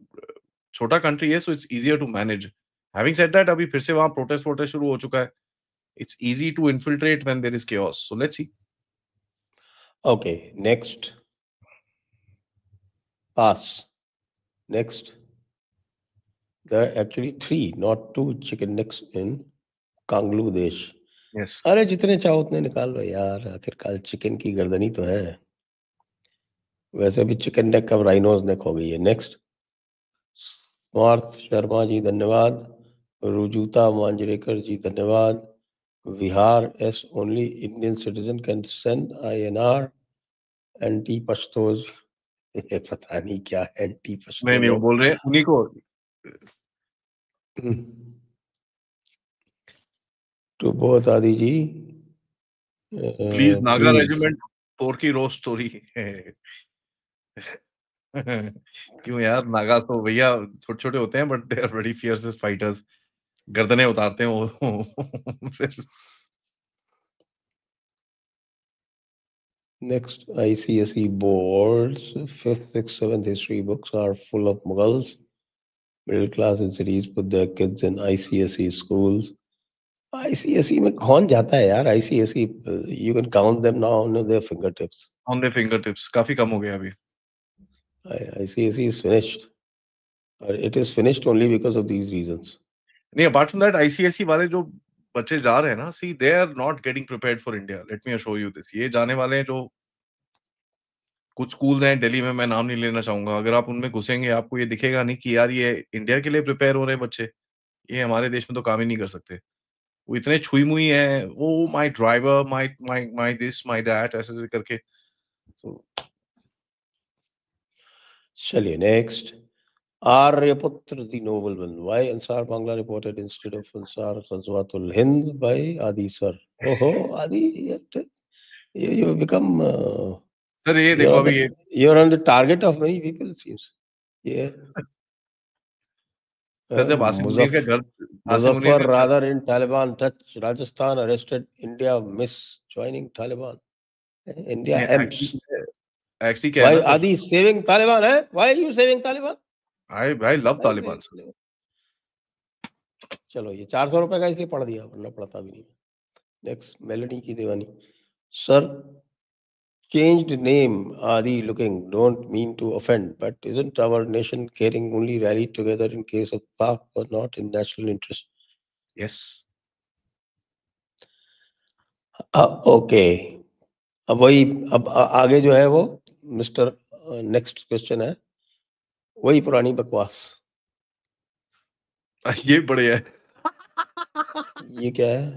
छोटा कंट्री है, so it's easier to manage. Having said that, अभी फिर से वहाँ प्रोटेस्ट-वोटेस्ट शुरू हो चुका है। It's easy to infiltrate when there is chaos, so let's see. Okay, next, pass. Next, there are actually 3 not 2 chicken necks in कांगलू देश। यस। अरे जितने चाहो उतने निकाल लो यार, आखिरकार चिकन की गर्दन ही तो है। वैसे भी चिकन नेक अब राइनोस नेक हो गई है। नेक्स्ट, पार्थ शर्मा जी धन्यवाद। रुजुता मांजरेकर जी धन्यवाद। Vihar S only Indian citizen can send INR anti पश्तोज। ये पता नहीं क्या एंटी नहीं, पश्तो नहीं, वो है। बोल रहे हैं उन्हीं को। तो बहुत आदि जी, प्लीज़ नागा प्लीज। रेजिमेंट 4 की रोज़ स्टोरी। क्यों यार, नागाज़ तो भैया छोटे-छोटे होते हैं, but they are very fiercest fighters. गर्दनें उतारते हैं वो। फिर Next, ICSE boards, 5th, 6th, 7th history books are full of Mughals. Middle class in cities put their kids in ICSE schools. ICSE में कौन जाता है यार? ICSE, you can count them now on their fingertips. On the finger tips काफ़ी कम हो गया अभी। ICSE is finished, or it is finished only because of these reasons. नहीं, अपार्ट फ्रॉम दैट आईसीएसई वाले जो बच्चे जा रहे हैं ना, see they are not getting prepared for India, let me assure you this. ये जाने वाले हैं, जो कुछ स्कूल्स हैं दिल्ली में, मैं नाम नहीं लेना चाहूँगा, अगर आप उनमें घुसेंगे आपको ये दिखेगा नहीं कि यार ये इंडिया के लिए प्रिपेयर हो रहे हैं बच्चे। ये हमारे देश में तो काम ही नहीं कर सकते। वो इतने छुई-मुई हैं, वो my driver, my my my this, my that, ऐसे-ऐसे करके। सो चलिए next, Aryaputra the noble one, why Ansar Bangla reported instead of Ansar Ghazwatul Hind by Adi sir. ओहो आदि, you become सर ये you're देखो, on the अभी ये you're on the target of many people it seems। ये sir जब आसिम मुनीर मुजफ का घर आसिम मुनीर मुजफ्फर का घर rather in Taliban touch, Rajasthan arrested India miss joining Taliban। India नहीं, EMS। एक्चुअली क्या है Why ना सर, Adi saving Taliban है? Why are you saving Taliban? I love Why Taliban saving sir. Taliban? चलो ये 400 रुपए का इसलिए पढ़ दिया, वरना पढ़ता भी नहीं। नेक्स्ट, मेलोडी की दीवानी। Sir, changed name Adi looking, don't mean to offend, but isn't our nation caring only rallied together in case of Pak or not in national interest? Yes. Okay, अब वही, अब आगे जो है वो मिस्टर, नेक्स्ट क्वेश्चन है वही पुरानी बकवास। ये बढ़िया है। ये क्या है?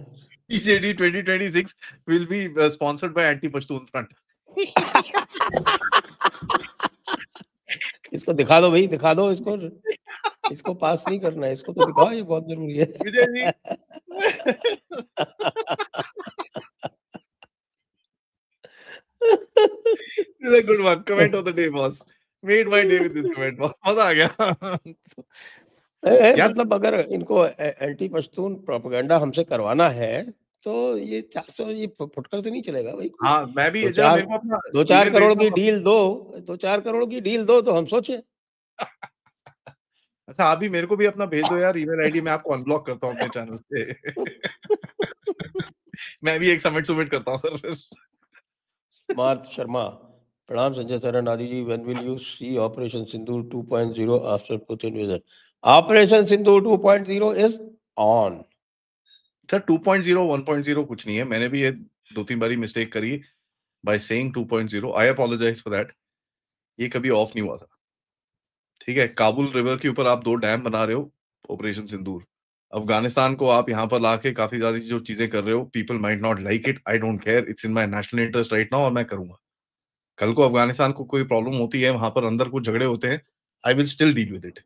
BJD 2026 will be sponsored by anti Pashtun front. इसको दिखा दो भाई, दिखा दो इसको। इसको पास नहीं करना है, इसको तो दिखाओ, ये बहुत जरूरी है। Vijay ji. This is a good one. Comment of the day, boss. Made my day with this comment, बहुत मजा आ गया। यार मतलब अगर इनको एंटी पश्तून प्रोपेगेंडा हमसे करवाना है, तो ये 400 ये फुटकर से नहीं चलेगा भाई। कोई हाँ, मैं भी दो जरा चार मेरे को अपना 2-4 ईमेल करोड़ भेजना। की डील दो, 2-4 करोड़ की डील दो तो हम सोचें। अच्छा, आप भी मेरे को भी अपना भेज दो यार ईमेल आईडी, मैं आपको अनब्लॉक करता हूँ अपने चैनल से। मैं भी एक सबमिट करता हूँ सर फिर। पार्थ शर्मा, प्रणाम संजय सर and आदि जी, when will you see Operation Sindoor 2.0 after Putin visit? Operation Sindoor 2.0 is on. Sir 2.0 1.0 कुछ नहीं है, मैंने भी ये 2-3 बारी मिस्टेक करी by saying 2.0, I apologize for that. ये कभी ऑफ नहीं हुआ था, ठीक है? काबुल रिवर के ऊपर आप 2 डैम बना रहे हो, ऑपरेशन सिंदूर। अफगानिस्तान को आप यहाँ पर लाके काफ़ी सारी जो चीज़ें कर रहे हो, people might not like it, I don't care, it's in my national interest right now और मैं करूँगा। कल को अफगानिस्तान को कोई प्रॉब्लम होती है, वहाँ पर अंदर कुछ झगड़े होते हैं, I will still deal with it,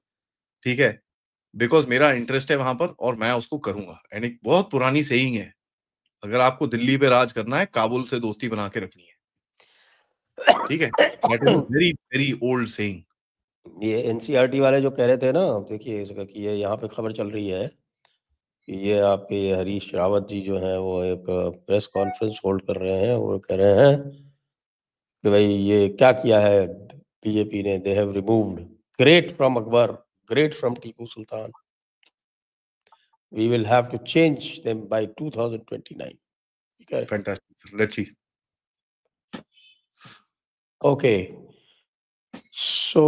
ठीक है? बिकॉज़ मेरा इंटरेस्ट है वहाँ पर और मैं उसको करूँगा। एंड एक बहुत पुरानी सेइंग है, अगर आपको दिल्ली पे राज करना है, काबुल से दोस्ती बना के रखनी है, ठीक है? That is a very, very old saying. ये एनसीईआरटी वाले जो कह रहे थे ना, देखिए इसका कि ये यहाँ पे खबर चल रही है कि ये आपके ये हरीश रावत जी जो हैं वो एक प्रेस कॉन्फ्रेंस होल्ड कर रहे हैं। वो कह रहे हैं कि भाई ये क्या किया है बीजेपी ने, they have removed great from Akbar, great from Tipu Sultan, we will have to change them by 2029, ठीक है। Fantastic sir, let's see. Okay, so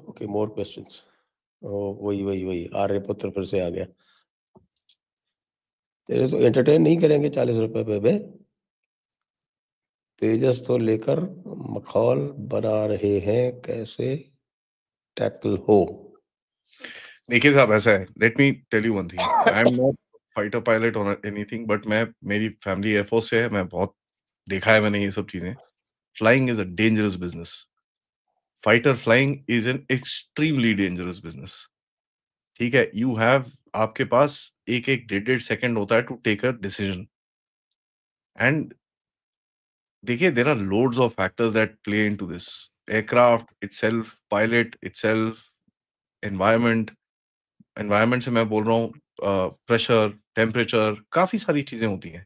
okay, more questions. वही वही वही आर्यपुत्र फिर से आ गया। तेरे तो एंटरटेन नहीं करेंगे 40 रुपए पे बे। तेजस तो लेकर मखौल बना रहे हैं, कैसे टैकल हो। देखिए साहब ऐसा है, let me tell you one thing, I am not fighter pilot और एनीथिंग, बट मैं मेरी फैमिली एयरफोर्स से है, मैं बहुत देखा है मैंने ये सब चीज़ें। Flying is a dangerous business. Fighter flying is an extremely dangerous business, ठीक है? यू हैव आपके पास 1-1 डेढ़-डेढ़ सेकंड होता है to take a decision and देखिए there are loads of factors that play into this. Aircraft itself, pilot itself, environment, environment से मैं बोल रहा हूँ प्रेशर, टेम्परेचर, काफ़ी सारी चीज़ें होती हैं।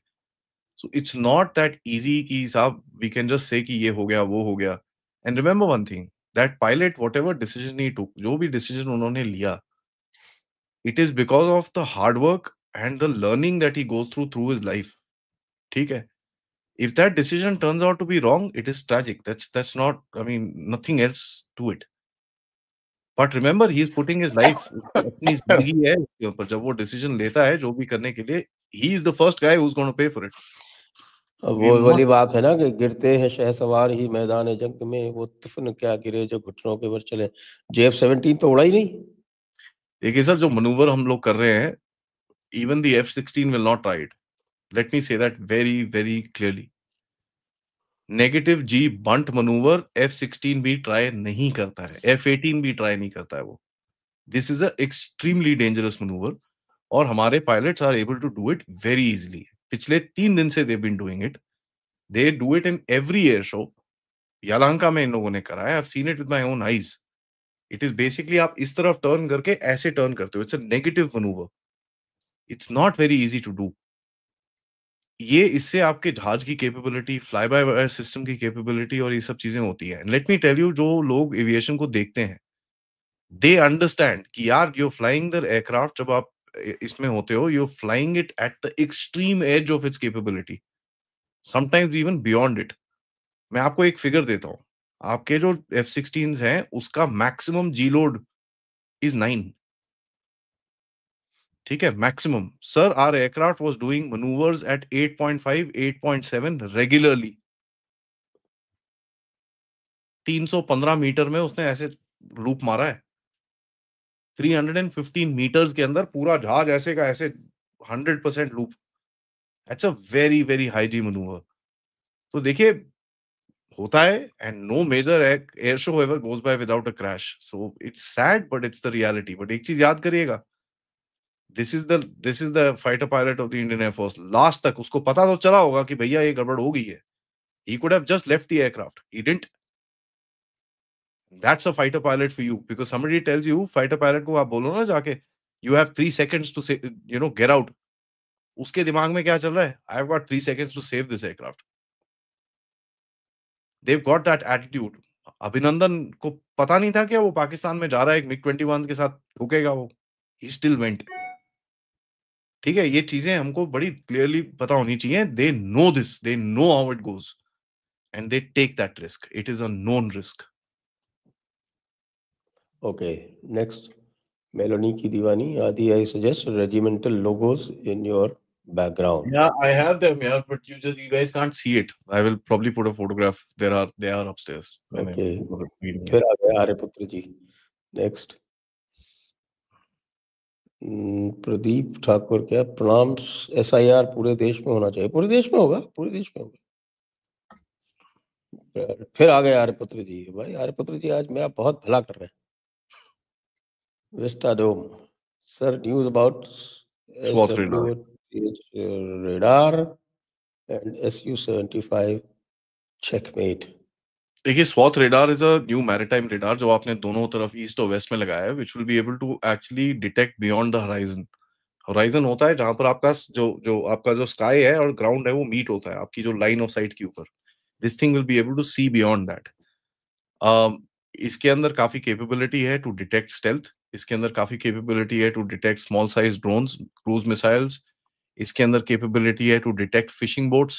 So it's not that easy कि साहब वी कैन जस्ट से कि ये हो गया, वो हो गया। And remember one thing, that pilot whatever decision he took, जो भी डिसीजन उन्होंने लिया, it is because of the hard work and the learning that he goes through his life, ठीक है? If that decision turns out to be wrong, it is tragic. That's not, I mean, nothing else to it. But remember, he is putting his life, उसकी अपनी ज़िंदगी है उसके ऊपर, जब वो डिसीजन लेता है जो भी करने के लिए, he is the first guy who's going to pay for it. अब So we वो will not. वाली बात है ना कि गिरते हैं शहसवार ही मैदान जंग में, वो तुफन क्या गिरे जो घुटनों के बल चले। JF-17 तो उड़ा ही नहीं। देखिए सर, जो मैनूवर हम लोग कर रहे हैं, even the F-16 will not try it. Let me say that very, very clearly. Negative G bunt manoeuvre F-16 भी ट्राई नहीं करता है, F-18 भी ट्राई नहीं करता है वो। This is a extremely dangerous manoeuvre और हमारे pilots are able to do it very easily. पिछले 3 दिन से they have been doing it. They do it in every air show. Yelahanka में इन लोगों ने करा है। I have seen it with my own eyes. It is basically आप इस तरफ टर्न करके ऐसे टर्न करते हो। It's a negative manoeuvre. It's not very easy to do. ये इससे आपके जहाज की capability, fly by wire system की कैपेबिलिटी और ये सब चीज़ें होती हैं। लेट मी टेल यू, जो लोग एविएशन को देखते हैं, दे अंडरस्टैंड कि यार you are flying the aircraft, जब आप इसमें होते हो, you are flying it at the extreme edge of its capability, sometimes even beyond it. मैं आपको एक फिगर देता हूँ। आपके जो F-16s हैं, उसका मैक्सिमम जी लोड इज़ 9, ठीक है? Maximum. Sir, our aircraft was doing manoeuvres at 8.5, 8.7 regularly. 315 metre में उसने ऐसे लूप मारा है। 315 मीटर्स के अंदर पूरा जहाज ऐसे का ऐसे 100% loop. That's a very, very high G manoeuvre. तो देखिए, होता है and no major air show ever goes by without a crash. So it's sad but it's the reality. But एक चीज़ याद करिएगा, this is the fighter pilot of the Indian Air Force. Last तक उसको पता तो चला होगा कि भैया ये गड़बड़ हो गई है। He could have just left the aircraft. He didn't. That's a fighter pilot for you because somebody tells you fighter pilot को आप बोलो ना जाके you have 3 seconds to say get out. उसके दिमाग में क्या चल रहा है? I've got 3 seconds to save this aircraft. They've got that attitude. अभिनंदन को पता नहीं था क्या वो पाकिस्तान में जा रहा है एक MiG-21 के साथ ठोकेगा वो. He still went. ठीक है, ये चीजें हमको बड़ी क्लियरली पता होनी चाहिए. They know this. They know how it goes. And they take that risk. It is a known risk. Okay, next. Melanie की दीवानी आदि, I suggest regimental logos in your background. Yeah, I have them here, but you guys can't see it. I will probably put a photograph. They are upstairs. Okay. मैंने फिर आ गए आर्यपुत्र जी. Next. Pradeep Thakur, क्या प्रणाम, SIR पूरे देश में होना चाहिए. पूरे देश में होगा, पूरे देश में होगा. फिर आ गए आर्यपुत्र जी. भाई आर्यपुत्र जी आज मेरा बहुत भला कर रहे हैं. Vistadome. Sir, news about SWAT radar. SWOT radar and Su-75 checkmate. देखिए SWAT radar is a new maritime radar जो आपने दोनों तरफ ईस्ट और वेस्ट में लगाया है, which will be able to actually detect beyond the horizon. Horizon होता है जहां पर आपका जो आपका जो स्काई है और ग्राउंड है वो मीट होता है आपकी जो लाइन ऑफ साइट के ऊपर. This thing will be able to see beyond that. इसके अंदर काफी कैपेबिलिटी है टू डिटेक्ट स्टेल्थ. इसके अंदर काफी कैपेबिलिटी है to detect small size drones, cruise missiles. इसके अंदर कैपेबिलिटी है to detect fishing boats,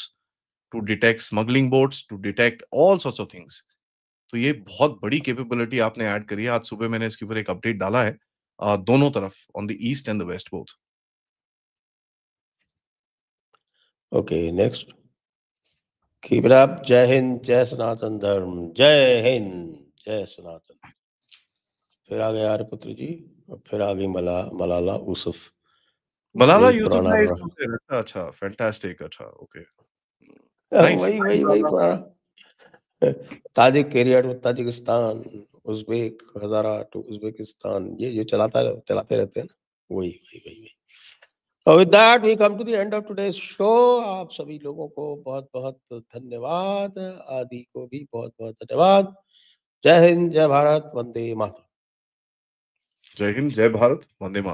to detect smuggling boats, to detect all sorts of things. तो ये बहुत बड़ी कैपेबिलिटी आपने ऐड करी है. आज सुबह मैंने इसके ऊपर एक अपडेट डाला है दोनों तरफ, on the east and the west both. Okay, next. Keep it up. जय हिंद, जय सनातन धर्म. जय हिंद, जय सनातन. फिर आ गए आर्यपुत्र जी और फिर आ गई मलाला यूसुफ. मलाला वही पुराना यूसुफजाई. अच्छा, फैंटास्टिक. अच्छा, ओके, नाइस. वही पुराना. Tajik area to Tajikistan, Uzbek Hazara to Uzbekistan, ये चलाते रहते हैं ना, वही. और with that we come to the end of today's show. आप सभी लोगों को बहुत-बहुत धन्यवाद. आदि को भी बहुत-बहुत धन्यवाद. जय हिंद, जय भारत, वंदे मातरम. जय हिंद, जय भारत, वंदे मातरम.